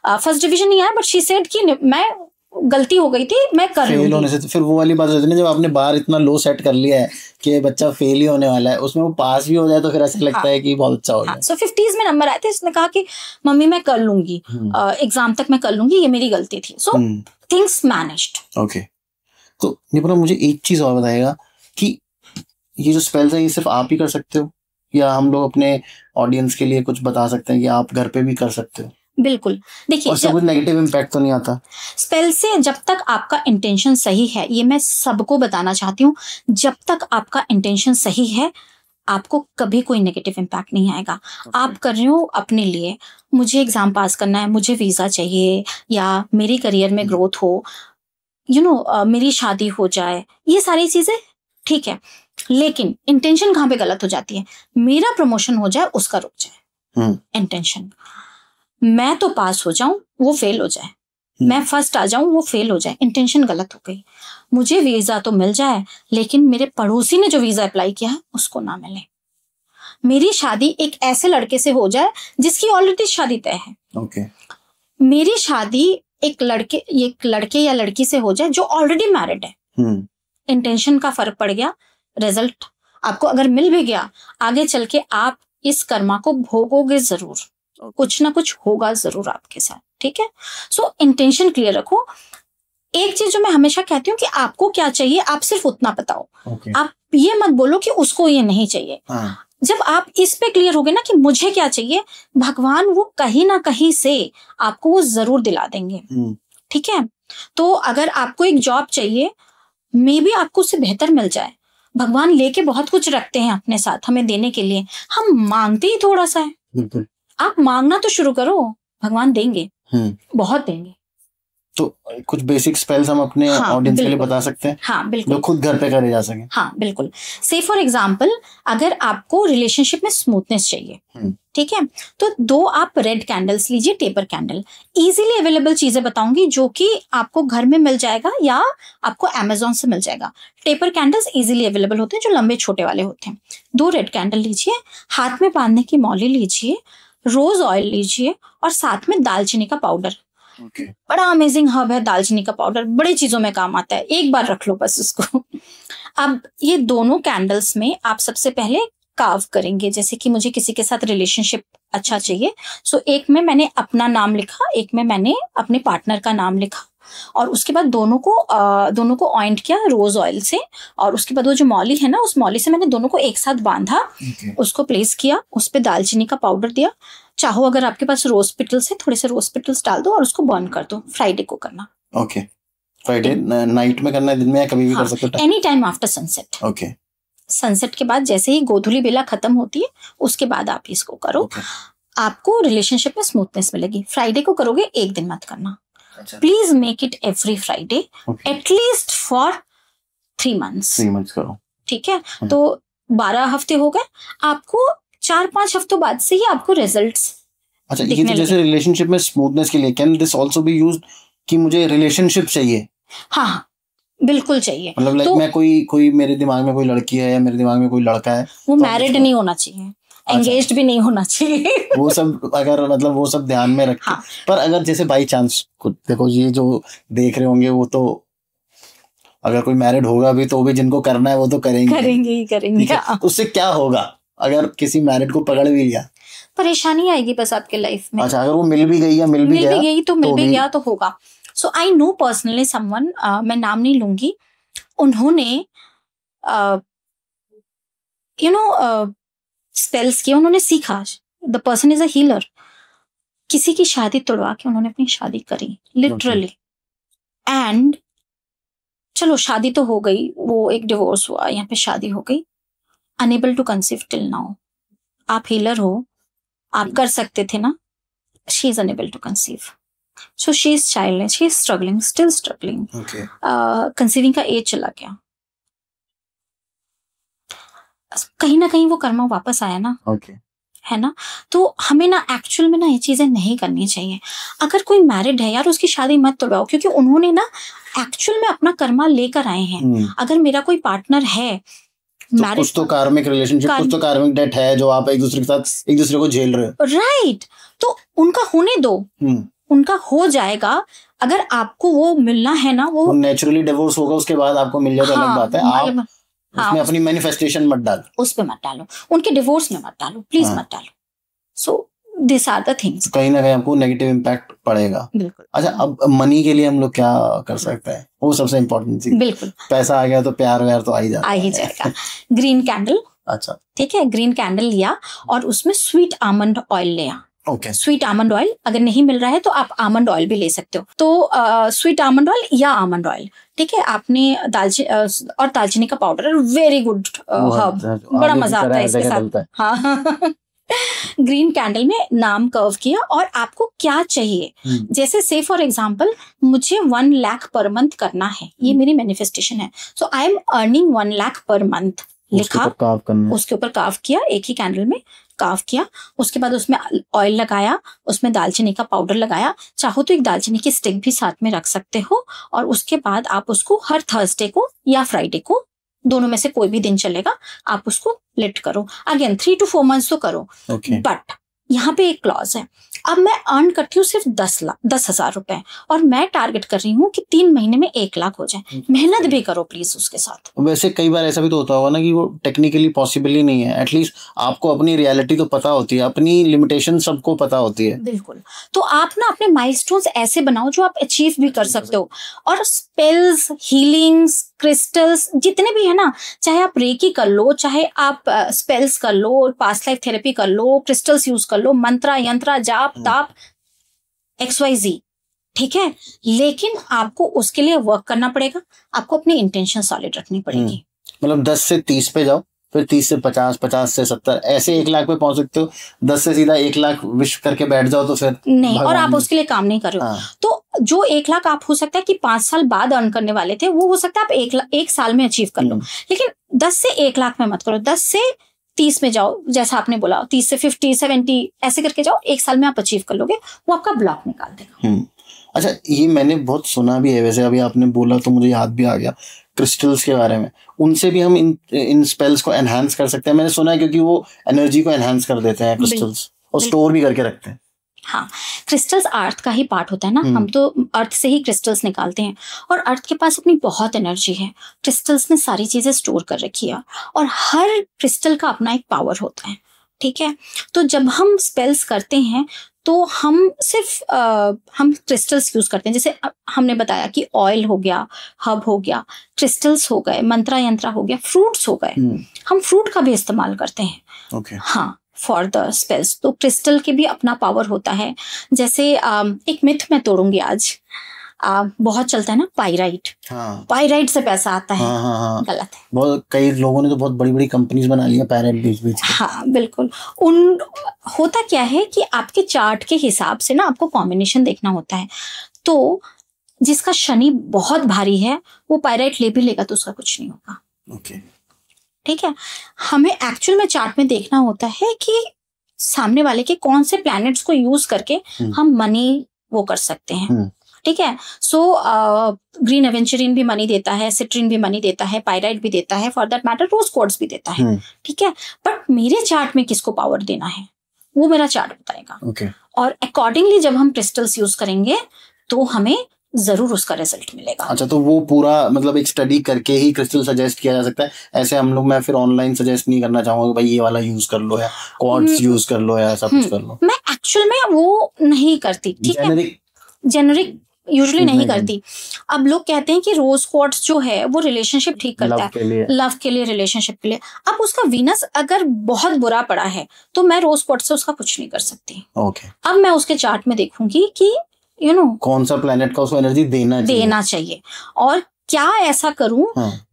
फर्स्ट डिवीजन नहीं आया बट शी सेड कि मैं गलती हो गई थी, मैं कर लूंगी। फेल होने से तो फिर वो वाली बात होती है ना, जब आपने बार इतना लो सेट कर लिया है कि बच्चा फेल ही होने वाला है, उसमें वो पास भी हो जाए तो फिर ऐसा लगता है कि बहुत अच्छा हो गया। सो 50s में नंबर आए थे, इसने कहा कि मम्मी मैं कर लूंगी, एग्जाम तक मैं कर लूंगी, ये मेरी गलती थी। So things managed. ओके, तो निपुणा मुझे एक चीज और बताएगा कि ये जो स्पेल्स है ये सिर्फ आप ही कर सकते हो या हम लोग अपने ऑडियंस के लिए कुछ बता सकते हैं कि आप घर पे भी कर सकते हो? बिल्कुल, देखिए और कुछ नेगेटिव इम्पैक्ट तो नहीं आता स्पेल से? जब तक आपका इंटेंशन सही है, ये मैं सबको बताना चाहती हूँ, जब तक आपका इंटेंशन सही है आपको कभी कोई नेगेटिव इम्पैक्ट नहीं आएगा। आप कर रहे हो अपने लिए, मुझे एग्जाम पास करना है, मुझे वीजा चाहिए या मेरी करियर में ग्रोथ हो, मेरी शादी हो जाए, ये सारी चीजें ठीक है, लेकिन इंटेंशन कहाँ पे गलत हो जाती है? मेरा प्रमोशन हो जाए उसका रुक जाए इंटेंशन, मैं तो पास हो जाऊं वो फेल हो जाए, मैं फर्स्ट आ जाऊं वो फेल हो जाए, इंटेंशन गलत हो गई। मुझे वीजा तो मिल जाए लेकिन मेरे पड़ोसी ने जो वीजा अप्लाई किया है उसको ना मिले। मेरी शादी एक ऐसे लड़के से हो जाए जिसकी ऑलरेडी शादी तय है। मेरी शादी एक लड़के या लड़की से हो जाए जो ऑलरेडी मैरिड है। इंटेंशन का फर्क पड़ गया, रिजल्ट आपको अगर मिल भी गया, आगे चल के आप इस कर्मा को भोगोगे जरूर, कुछ ना कुछ होगा जरूर आपके साथ। ठीक है, सो इंटेंशन क्लियर रखो। एक चीज जो मैं हमेशा कहती हूँ कि आपको क्या चाहिए आप सिर्फ उतना बताओ। आप ये मत बोलो कि उसको ये नहीं चाहिए। जब आप इस पे क्लियर हो गए ना कि मुझे क्या चाहिए, भगवान वो कहीं ना कहीं से आपको वो जरूर दिला देंगे। ठीक है, तो अगर आपको एक जॉब चाहिए, मे बी आपको उससे बेहतर मिल जाए। भगवान लेके बहुत कुछ रखते हैं अपने साथ हमें देने के लिए, हम मांगते ही थोड़ा सा है। आप मांगना तो शुरू करो, भगवान देंगे, बहुत देंगे। तो कुछ बेसिक स्पेल्स हम अपने ऑडियंस के लिए बता सकते हैं? हाँ बिल्कुल, जो खुद घर पे करे जा सके। हाँ बिल्कुल। से फॉर एग्जाम्पल, अगर आपको रिलेशनशिप में स्मूथनेस चाहिए, ठीक है, तो 2 आप रेड कैंडल्स लीजिए, टेपर कैंडल। इजीली अवेलेबल चीजें बताऊंगी जो कि आपको घर में मिल जाएगा या आपको अमेजोन से मिल जाएगा। टेपर कैंडल्स इजीली अवेलेबल होते हैं, जो लंबे छोटे वाले होते हैं। 2 रेड कैंडल लीजिए, हाथ में बांधने की मौली लीजिए, रोज ऑयल लीजिए और साथ में दालचीनी का पाउडर। बड़ा अमेजिंग हर्ब है दालचीनी का पाउडर, बड़ी चीजों में काम आता है, एक बार रख लो बस उसको। अब ये दोनों कैंडल्स में आप सबसे पहले कार्व करेंगे, जैसे कि मुझे किसी के साथ रिलेशनशिप अच्छा चाहिए, सो एक में मैंने अपना नाम लिखा, एक में मैंने अपने पार्टनर का नाम लिखा, और उसके बाद दोनों को ऑइंट किया रोज ऑयल से, और उसके बाद वो जो मौली है ना, उस मौली से मैंने दोनों को एक साथ बांधा, उसको प्लेस किया, उस पे दालचीनी का पाउडर दिया। चाहो अगर आपके पास रोज पिटल्स है, थोड़े से रोज पिटल्स डाल दो और उसको बर्न कर दो। फ्राइडे को करना। ओके, फ्राइडे नाइट में करना है, दिन में या कभी भी कर सकते हो? Any time after sunset. Okay, sunset के बाद जैसे ही गोधूली बेला खत्म होती है, उसके बाद आप इसको करो। आपको रिलेशनशिप में स्मूथनेस मिलेगी। फ्राइडे को करोगे, एक दिन मत करना। Please make it every Friday, at least for 3 months। 3 months करो, ठीक है। तो 12 हफ्ते हो गए, आपको 4-5 हफ्तों बाद से ही आपको रिजल्ट्स। अच्छा, ये तो जैसे रिलेशनशिप में स्मूथनेस के लिए, can this also be used कि मुझे रिलेशनशिप चाहिए? हाँ बिल्कुल चाहिए। मतलब लाइक मैं कोई मेरे दिमाग में कोई लड़की है या मेरे दिमाग में कोई लड़का है, वो मैरिड नहीं होना चाहिए, एंगेज्ड भी नहीं होना चाहिए। वो सब अगर मतलब वो सब ध्यान में रख के, पर अगर जैसे बाई चांस, देखो ये जो देख रहे होंगे वो तो अगर कोई मैरिड होगा भी तो भी जिनको करना है वो तो करेंगे। तो उससे क्या होगा अगर किसी मैरिड को पकड़ भी लिया? परेशानी आएगी बस आपके लाइफ में। अच्छा, अगर वो मिल भी गई गया तो होगा। सो आई नो पर्सनली समवन, मैं नाम नहीं लूंगी, उन्होंने स्पेल्स किए, उन्होंने सीखा, the person is a healer. किसी की शादी तोड़वा के उन्होंने अपनी शादी करी, लिटरली। एंड चलो शादी तो हो गई, वो एक डिवोर्स हुआ, यहाँ पे शादी हो गई, unable to conceive till now. आप हीलर हो, आप कर सकते थे ना। She is unable to conceive, so she is childless, she is struggling, still struggling. Conceiving का एज चला गया, कहीं ना कहीं वो कर्मा वापस आया ना। है ना। तो हमें ना एक्चुअल में ना ये चीजें नहीं करनी चाहिए। अगर कोई मैरिड है यार, उसकी शादी मत तोड़वाओ, क्योंकि उन्होंने ना एक्चुअल में अपना कर्मा लेकर आए हैं। अगर मेरा कोई पार्टनर है, तो कुछ तो कार्मिक रिलेशनशिप, कुछ तो कार्मिक डेट है जो आप एक दूसरे के साथ एक दूसरे को झेल रहे हो। राइट, तो उनका होने दो, उनका हो जाएगा। अगर आपको वो मिलना है ना, वो नेचुरली डिवोर्स होगा, उसके बाद आपको मिल जाए तो अलग बात है। आप उसमें अपनी मैनिफेस्टेशन मत डालो, उस पे मत डालो, उनके डिवोर्स में मत डालो, प्लीज मत डालो। So this are the things. कहीं ना कहीं आपको नेगेटिव इम्पैक्ट पड़ेगा। बिल्कुल। अच्छा, अब मनी के लिए हम लोग क्या कर सकते हैं? वो सबसे इम्पोर्टेंट चीज। बिल्कुल, पैसा आ गया तो प्यार व्यार तो आ ही जाएगा। Green candle. अच्छा, ठीक है, ग्रीन कैंडल लिया और उसमें स्वीट आमंड ऑयल लिया। स्वीट आमंड ऑयल अगर नहीं मिल रहा है तो आप आमंड ऑयल भी ले सकते हो। तो स्वीट आमंड ऑयल या आमंड ऑयल, ठीक है। आपने दालचीनी का पाउडर, वेरी गुड हर्ब, बड़ा मजा आता है इसके साथ। हाँ ग्रीन कैंडल में नाम कर्व किया और आपको क्या चाहिए, जैसे से फॉर एग्जांपल मुझे 1 लाख पर मंथ करना है, ये मेरी मैनिफेस्टेशन है। So I am earning 1 lakh per month, लिखा, उसके ऊपर कार्व किया, एक ही कैंडल में कार्व किया। उसके बाद उसमें ऑयल लगाया, उसमें दालचीनी का पाउडर लगाया, चाहो तो एक दालचीनी की स्टिक भी साथ में रख सकते हो। और उसके बाद आप उसको हर थर्सडे को या फ्राइडे को, दोनों में से कोई भी दिन चलेगा, आप उसको लिट करो। अगेन 3 to 4 months तो करो। बट यहाँ पे एक क्लॉज है, अब मैं अर्न करती हूँ सिर्फ 10,000 रुपए, और मैं टारगेट कर रही हूँ कि 3 महीने में 1 लाख हो जाए। मेहनत भी करो प्लीज उसके साथ। वैसे कई बार ऐसा भी तो होता होगा ना कि वो टेक्निकली पॉसिबल ही नहीं है, एटलीस्ट आपको अपनी रियलिटी तो पता होती है, अपनी लिमिटेशन सबको पता होती है। बिल्कुल। तो आप ना अपने माइलस्टोन्स ऐसे बनाओ जो आप अचीव भी कर सकते हो। और स्पेल्स, हीलिंग्स, क्रिस्टल्स जितने भी है ना, चाहे आप रेकी कर लो, चाहे आप स्पेल्स कर लो, पास्ट लाइफ थेरेपी कर लो, क्रिस्टल्स यूज कर लो, मंत्रा यंत्रा जाप ताप XYZ, ठीक है, लेकिन आपको उसके लिए वर्क करना पड़ेगा। आपको अपनी इंटेंशन सॉलिड रखनी पड़ेगी। मतलब 10 से 30 पे जाओ, फिर 30 से 50, 50 से 70, ऐसे 1 लाख पे पहुंच सकते हो। 10 से सीधा 1 लाख विश करके बैठ जाओ तो फिर नहीं, और आप उसके लिए काम नहीं कर रहे हो। तो जो 1 लाख आप हो सकता है कि 5 साल बाद अर्न करने वाले थे, वो हो सकता है आप 1 साल में अचीव कर लो। लेकिन 10 से 1 लाख में मत करो, 10 से 30 में जाओ, जैसा आपने बोला 30 से 50, 70 ऐसे करके जाओ। 1 साल में आप अचीव कर लोगे, वो आपका ब्लॉक निकाल देगा। अच्छा, ये मैंने बहुत सुना भी है, वैसे अभी आपने बोला तो मुझे याद भी आ गया क्रिस्टल्स के बारे में। उनसे भी हम इन स्पेल्स को एनहांस कर सकते हैं, मैंने सुना है, क्योंकि वो एनर्जी को एनहांस कर देते हैं क्रिस्टल्स, और स्टोर भी करके रखते हैं। हाँ, क्रिस्टल्स अर्थ का ही पार्ट होता है ना, हम तो अर्थ से ही क्रिस्टल्स निकालते हैं, और अर्थ के पास अपनी बहुत एनर्जी है। क्रिस्टल्स ने सारी चीजें स्टोर कर रखी है, और हर क्रिस्टल का अपना एक पावर होता है, ठीक है। तो जब हम स्पेल्स करते हैं तो हम सिर्फ हम क्रिस्टल्स यूज करते हैं, जैसे हमने बताया कि ऑयल हो गया, हब हो गया, क्रिस्टल्स हो गए, मंत्रा यंत्रा हो गया, फ्रूट्स हो गए। हम फ्रूट का भी इस्तेमाल करते हैं। हाँ, फॉर द स्पेल्स। तो क्रिस्टल के भी अपना पावर होता है। जैसे एक मिथ मैं तोड़ूंगी आज, बहुत चलता है ना पाइराइट। पाइराइट से पैसा आता है। गलत है। बहुत, कई लोगों ने तो बहुत बड़ी बड़ी कंपनीज बना ली है पाइराइट बेच के। हाँ बिल्कुल। होता क्या है कि आपके चार्ट के हिसाब से ना आपको कॉम्बिनेशन देखना होता है। तो जिसका शनि बहुत भारी है वो पाइराइट ले भी लेगा तो उसका कुछ नहीं होगा। ठीक है, हमें एक्चुअल में चार्ट में देखना होता है कि सामने वाले के कौन से प्लैनेट्स को यूज करके हम मनी वो कर सकते हैं। ठीक है, सो ग्रीन एवेंचुरिन भी मनी देता है, सिट्रिन भी मनी देता है, पाइराइट भी देता है, for that matter rose quartz भी देता है। ठीक है, बट मेरे चार्ट में किसको पावर देना है वो मेरा चार्ट बताएगा। और अकॉर्डिंगली जब हम क्रिस्टल्स यूज करेंगे तो हमें जरूर उसका रिजल्ट मिलेगा। अच्छा, तो वो पूरा मतलब एक स्टडी करके ही क्रिस्टल सजेस्ट किया जा सकता है। ऐसे हम लोग, मैं फिर ऑनलाइन सजेस्ट नहीं करना चाहूंगा कि भाई ये वाला यूज कर लो या क्वार्ट्ज यूज कर लो या ऐसा कुछ कर लो। मैं एक्चुअल में वो नहीं करती। ठीक है, जेनरिक यूजुअली नहीं करती। अब लोग कहते हैं कि रोज क्वार्ट्ज जो है वो रिलेशनशिप ठीक करता है, लव के लिए, रिलेशनशिप के लिए। अब उसका वीनस अगर बहुत बुरा पड़ा है तो मैं रोज क्वार्ट्ज से उसका कुछ नहीं कर सकती। अब मैं उसके चार्ट में देखूंगी कि कौन सा प्लेनेट का उसको एनर्जी देना चाहिए और क्या ऐसा करूं।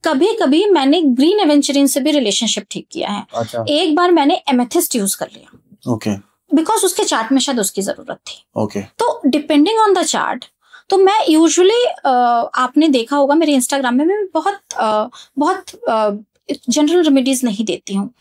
कभी कभी मैंने ग्रीन एवेंचुरिन से भी रिलेशनशिप ठीक किया है। अच्छा। एक बार मैंने एमेथिस्ट यूज कर लिया। बिकॉज उसके चार्ट में शायद उसकी जरूरत थी। तो डिपेंडिंग ऑन द चार्ट, तो मैं यूजुअली आपने देखा होगा मेरे इंस्टाग्राम में मैं बहुत जनरल रेमेडीज नहीं देती हूँ।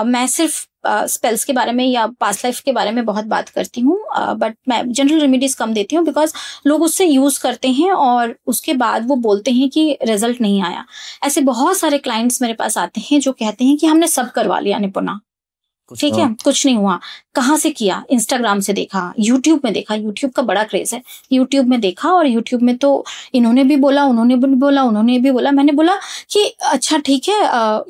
मैं सिर्फ स्पेल्स के बारे में या पास्ट लाइफ के बारे में बहुत बात करती हूँ, बट मैं जनरल रेमेडीज कम देती हूँ बिकॉज लोग उससे यूज करते हैं और उसके बाद वो बोलते हैं कि रिजल्ट नहीं आया। ऐसे बहुत सारे क्लाइंट्स मेरे पास आते हैं जो कहते हैं कि हमने सब करवा लिया निपुणा, ठीक है, कुछ नहीं हुआ। कहाँ से किया? इंस्टाग्राम से देखा, यूट्यूब में देखा। यूट्यूब का बड़ा क्रेज है। यूट्यूब में देखा और यूट्यूब में तो इन्होंने भी बोला, उन्होंने भी बोला, उन्होंने भी बोला। मैंने बोला कि अच्छा ठीक है,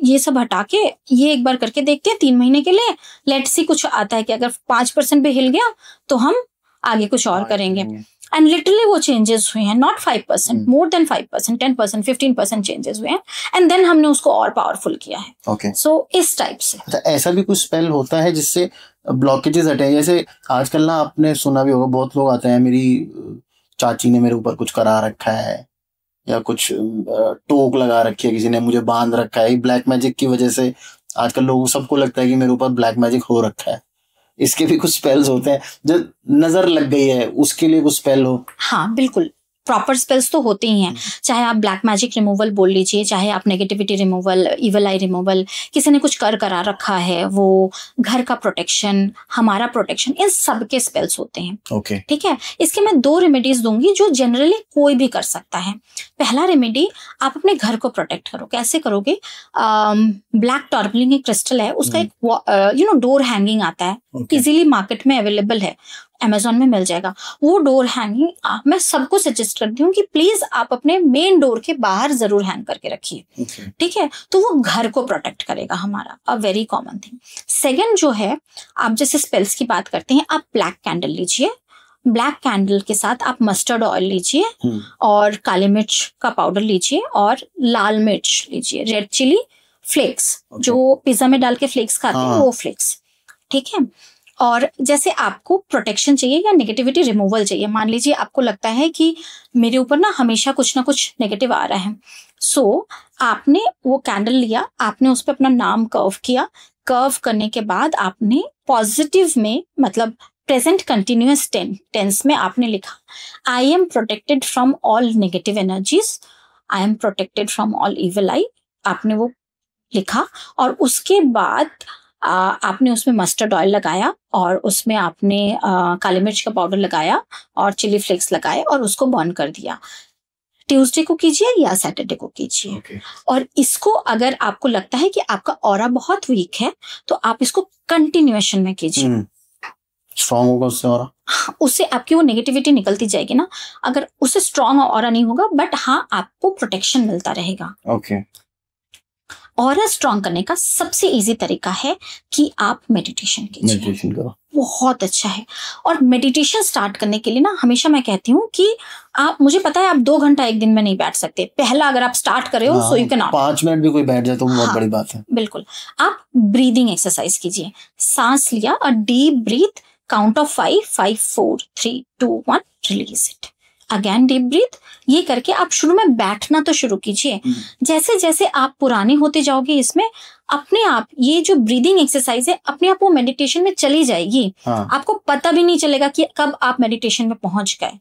ये सब हटा के ये एक बार करके देखते हैं 3 महीने के लिए, लेट्स सी कुछ आता है कि अगर 5% भी हिल गया तो हम आगे कुछ और करेंगे। एंड लिटरली वो चेंजेस हुए हैं, नॉट 5%, मोर देन 5%, 10%, 15% चेंजेस हुए हैं। एंड देन हमने उसको और पावरफुल किया है। सो इस टाइप से। ऐसा भी कुछ स्पेल होता है जिससे ब्लॉकेजेस हटे? जैसे आजकल ना आपने सुना भी होगा, बहुत लोग आते हैं, मेरी चाची ने मेरे ऊपर कुछ करा रखा है या कुछ टोक लगा रखी है, किसी ने मुझे बांध रखा है। ब्लैक मैजिक की वजह से आजकल लोगों सबको लगता है कि मेरे ऊपर ब्लैक मैजिक हो रखा है। इसके भी कुछ स्पेल्स होते हैं? जो नजर लग गई है उसके लिए कुछ स्पेल हो? हाँ बिल्कुल, प्रॉपर स्पेल्स तो होते ही हैं। चाहे आप ब्लैक मैजिक रिमूवल बोल लीजिए, चाहे आप नेगेटिविटी रिमूवल, इवल आई रिमूवल, किसी ने कुछ करा रखा है, वो घर का प्रोटेक्शन, हमारा प्रोटेक्शन, इन सब के स्पेल्स होते हैं। ठीक है, इसके मैं 2 रेमेडीज दूंगी जो जनरली कोई भी कर सकता है। पहला रेमेडी, आप अपने घर को प्रोटेक्ट करो। कैसे करोगे? ब्लैक टॉर्बलिंग एक क्रिस्टल है, उसका एक डोर हैंगिंग आता है, इजीली मार्केट में अवेलेबल है। अमेजोन में मिल जाएगा। वो डोर हैंगिंग मैं सबको सजेस्ट करती हूँ कि प्लीज आप अपने मेन डोर के बाहर जरूर हैंग करके रखिए, ठीक है। तो वो घर को प्रोटेक्ट करेगा हमारा, a very common thing. Second जो है, आप जैसे स्पेल्स की बात करते हैं, आप ब्लैक कैंडल लीजिए, ब्लैक कैंडल के साथ आप मस्टर्ड ऑयल लीजिए और काली मिर्च का पाउडर लीजिए और लाल मिर्च लीजिए, रेड चिली फ्लेक्स, जो पिज्जा में डाल के फ्लेक्स खाते हैं वो फ्लेक्स, ठीक है। और जैसे आपको प्रोटेक्शन चाहिए या नेगेटिविटी रिमूवल चाहिए, मान लीजिए आपको लगता है कि मेरे ऊपर ना हमेशा कुछ ना कुछ नेगेटिव आ रहा है, सो आपने वो कैंडल लिया, आपने उस पर अपना नाम कर्व किया, कर्व करने के बाद आपने पॉजिटिव में, मतलब प्रेजेंट कंटिन्यूअस टेंस में आपने लिखा, I am protected from all negative energies, I am protected from all evil eye, आपने वो लिखा। और उसके बाद आपने उसमें मस्टर्ड ऑयल लगाया और उसमें आपने काली मिर्च का पाउडर लगाया और चिली फ्लेक्स लगाए और उसको बर्न कर दिया। ट्यूसडे को कीजिए या सैटरडे को कीजिए। और इसको अगर आपको लगता है कि आपका ऑरा बहुत वीक है तो आप इसको कंटिन्यूएशन में कीजिए। स्ट्रॉन्ग होगा उससे ऑरा, उससे आपकी वो नेगेटिविटी निकलती जाएगी ना। अगर उससे स्ट्रॉन्ग ऑरा नहीं होगा, बट हाँ आपको प्रोटेक्शन मिलता रहेगा। ऑरा स्ट्रॉन्ग करने का सबसे इजी तरीका है कि आप मेडिटेशन कीजिए, मेडिटेशन करो, बहुत अच्छा है। और मेडिटेशन स्टार्ट करने के लिए ना हमेशा मैं कहती हूँ कि आप, मुझे पता है आप 2 घंटा एक दिन में नहीं बैठ सकते, पहला अगर आप स्टार्ट कर रहे हो so you can not, 5 minute भी कोई बैठ जाए तो बहुत बड़ी बात है। बिल्कुल, आप ब्रीदिंग एक्सरसाइज कीजिए, सांस लिया और deep breath, count of 5, 5, 4, 3, 2, 1, release it, again deep breath. ये करके आप शुरू में बैठना तो शुरू कीजिए। जैसे जैसे आप पुराने होते जाओगे इसमें अपने आप ये जो ब्रीदिंग एक्सरसाइज है अपने आप वो मेडिटेशन में चली जाएगी। आपको पता भी नहीं चलेगा कि कब आप मेडिटेशन में पहुंच गए।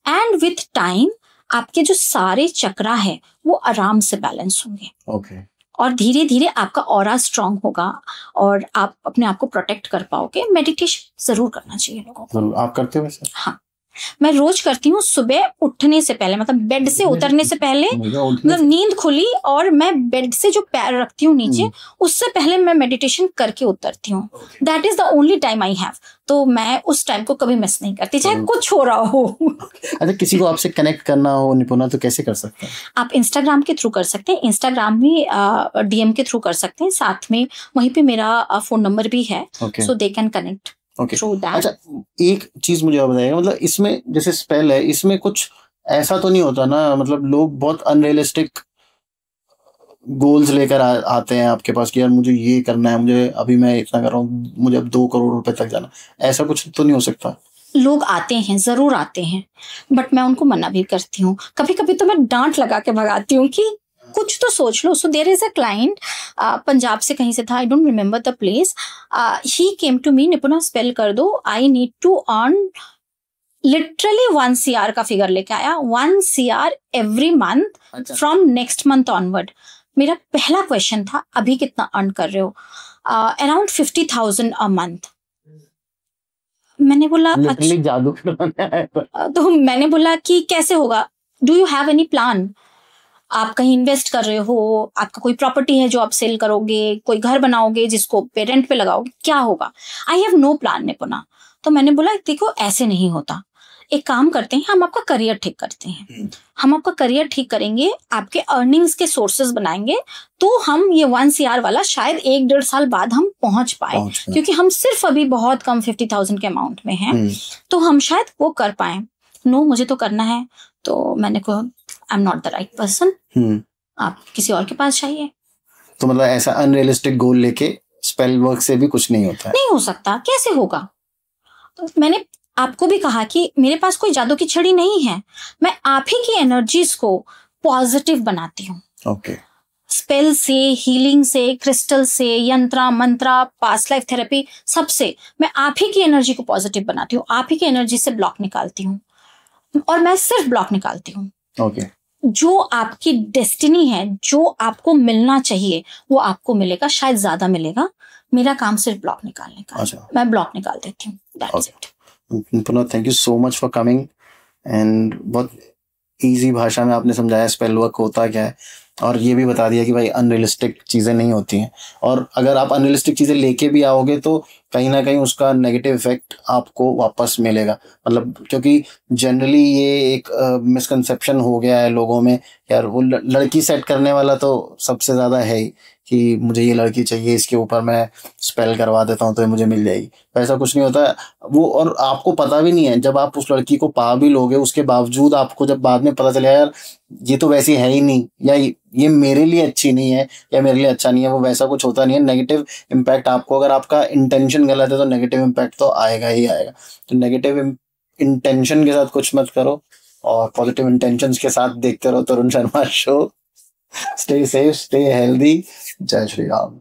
एंड विथ टाइम आपके जो सारे चक्रा है वो आराम से बैलेंस होंगे। और धीरे धीरे आपका ऑरा स्ट्रांग होगा और आप अपने आप को प्रोटेक्ट कर पाओगे। मेडिटेशन जरूर करना चाहिए लोगों को। आप करते हो वैसे? हाँ, मैं रोज करती हूँ, सुबह उठने से पहले, मतलब बेड से उतरने से पहले, मतलब नींद खुली और मैं बेड से जो पैर रखती हूँ नीचे उससे पहले मैं मेडिटेशन करके उतरती हूँ। That is the only time I have. तो मैं उस टाइम को कभी मिस नहीं करती, चाहे कुछ हो रहा हो। अच्छा, किसी को आपसे कनेक्ट करना हो निपुणा तो कैसे कर सकते हैं? आप इंस्टाग्राम के थ्रू कर सकते हैं, इंस्टाग्राम में DM के थ्रू कर सकते हैं, साथ में वहीं पे मेरा फोन नंबर भी है, सो दे कैन कनेक्ट। अच्छा, एक चीज मुझे बताइएगा, मतलब इसमें जैसे स्पेल है, इसमें कुछ ऐसा तो नहीं होता ना, मतलब लोग बहुत अनरियलिस्टिक गोल्स लेकर आते हैं आपके पास कि यार मुझे ये करना है, मुझे अभी मैं इतना कर रहा हूँ, मुझे अब 2 करोड़ रुपए तक जाना, ऐसा कुछ तो नहीं हो सकता? लोग आते हैं, जरूर आते हैं, बट मैं उनको मना भी करती हूँ। कभी कभी तो मैं डांट लगा के भगाती हूँ कि कुछ तो सोच लो। So there is a client, Punjab से कहीं से था, I don't remember the place, he came to me, Nipuna spell कर दो, I need to earn literally 1 CR का फिगर लेके आया, 1 CR every month from next month onward. मेरा पहला क्वेश्चन था अभी कितना अर्न कर रहे हो? Around 50,000 a month. मैंने बोला अच्छा, जादू तो मैंने बोला कि कैसे होगा, do you have any plan? आप कहीं इन्वेस्ट कर रहे हो, आपका कोई प्रॉपर्टी है जो आप सेल करोगे, कोई घर बनाओगे जिसको पेरेंट पे लगाओगे, क्या होगा? I have no plan Nipuna. तो मैंने बोला देखो ऐसे नहीं होता, एक काम करते हैं, हम आपका करियर ठीक करते हैं, हम आपका करियर ठीक करेंगे, आपके अर्निंग्स के सोर्सेज बनाएंगे, तो हम ये 1 CR वाला शायद 1-1.5 साल बाद हम पहुंच पाए, क्योंकि हम सिर्फ अभी बहुत कम 50,000 के अमाउंट में हैं, तो हम शायद वो कर पाए। नो, मुझे तो करना है। तो मैंने कहा I am not the right person, आप किसी और के पास जाइए। तो मतलब ऐसा अनरियलिस्टिक गोल लेके स्पेल वर्क से भी कुछ नहीं होता है? नहीं हो सकता, कैसे होगा? मैंने आपको भी कहा कि मेरे पास कोई जादू की छड़ी नहीं है, मैं आप ही की एनर्जीज को पॉजिटिव बनाती हूँ। स्पेल से, हीलिंग से, क्रिस्टल से, यंत्रा मंत्रा, पास्ट लाइफ थेरेपी, सबसे मैं आप ही की एनर्जी को पॉजिटिव बनाती हूँ, आप ही की एनर्जी से ब्लॉक निकालती हूँ, और मैं सिर्फ ब्लॉक निकालती हूँ। जो आपकी डेस्टिनी है, जो आपको मिलना चाहिए वो आपको मिलेगा, शायद ज्यादा मिलेगा। मेरा काम सिर्फ ब्लॉक निकालने का, मैं ब्लॉक निकाल देती हूँ। That's it. Nipuna, thank you so much for coming, and बहुत इजी भाषा में आपने समझाया स्पेल वर्क होता क्या है। और ये भी बता दिया कि भाई अनरियलिस्टिक चीज़ें नहीं होती हैं, और अगर आप अनरियलिस्टिक चीज़ें लेके भी आओगे तो कहीं ना कहीं उसका नेगेटिव इफेक्ट आपको वापस मिलेगा। मतलब क्योंकि जनरली ये एक मिसकंसेप्शन हो गया है लोगों में, यार वो लड़की सेट करने वाला तो सबसे ज़्यादा है ही कि मुझे ये लड़की चाहिए, इसके ऊपर मैं स्पेल करवा देता हूँ तो ये मुझे मिल जाएगी। वैसा कुछ नहीं होता वो, और आपको पता भी नहीं है, जब आप उस लड़की को पा भी लोगे उसके बावजूद आपको जब बाद में पता चलेगा यार ये तो वैसी है ही नहीं, या ये मेरे लिए अच्छी नहीं है, या मेरे लिए अच्छा नहीं है, वो वैसा कुछ होता नहीं है। नेगेटिव इम्पैक्ट आपको, अगर आपका इंटेंशन गलत है तो नेगेटिव इम्पैक्ट तो आएगा ही आएगा। तो नेगेटिव इंटेंशन के साथ कुछ मत करो, और पॉजिटिव इंटेंशंस के साथ देखते रहो Tarun Sharma show. Stay safe, stay healthy. जय श्री राम।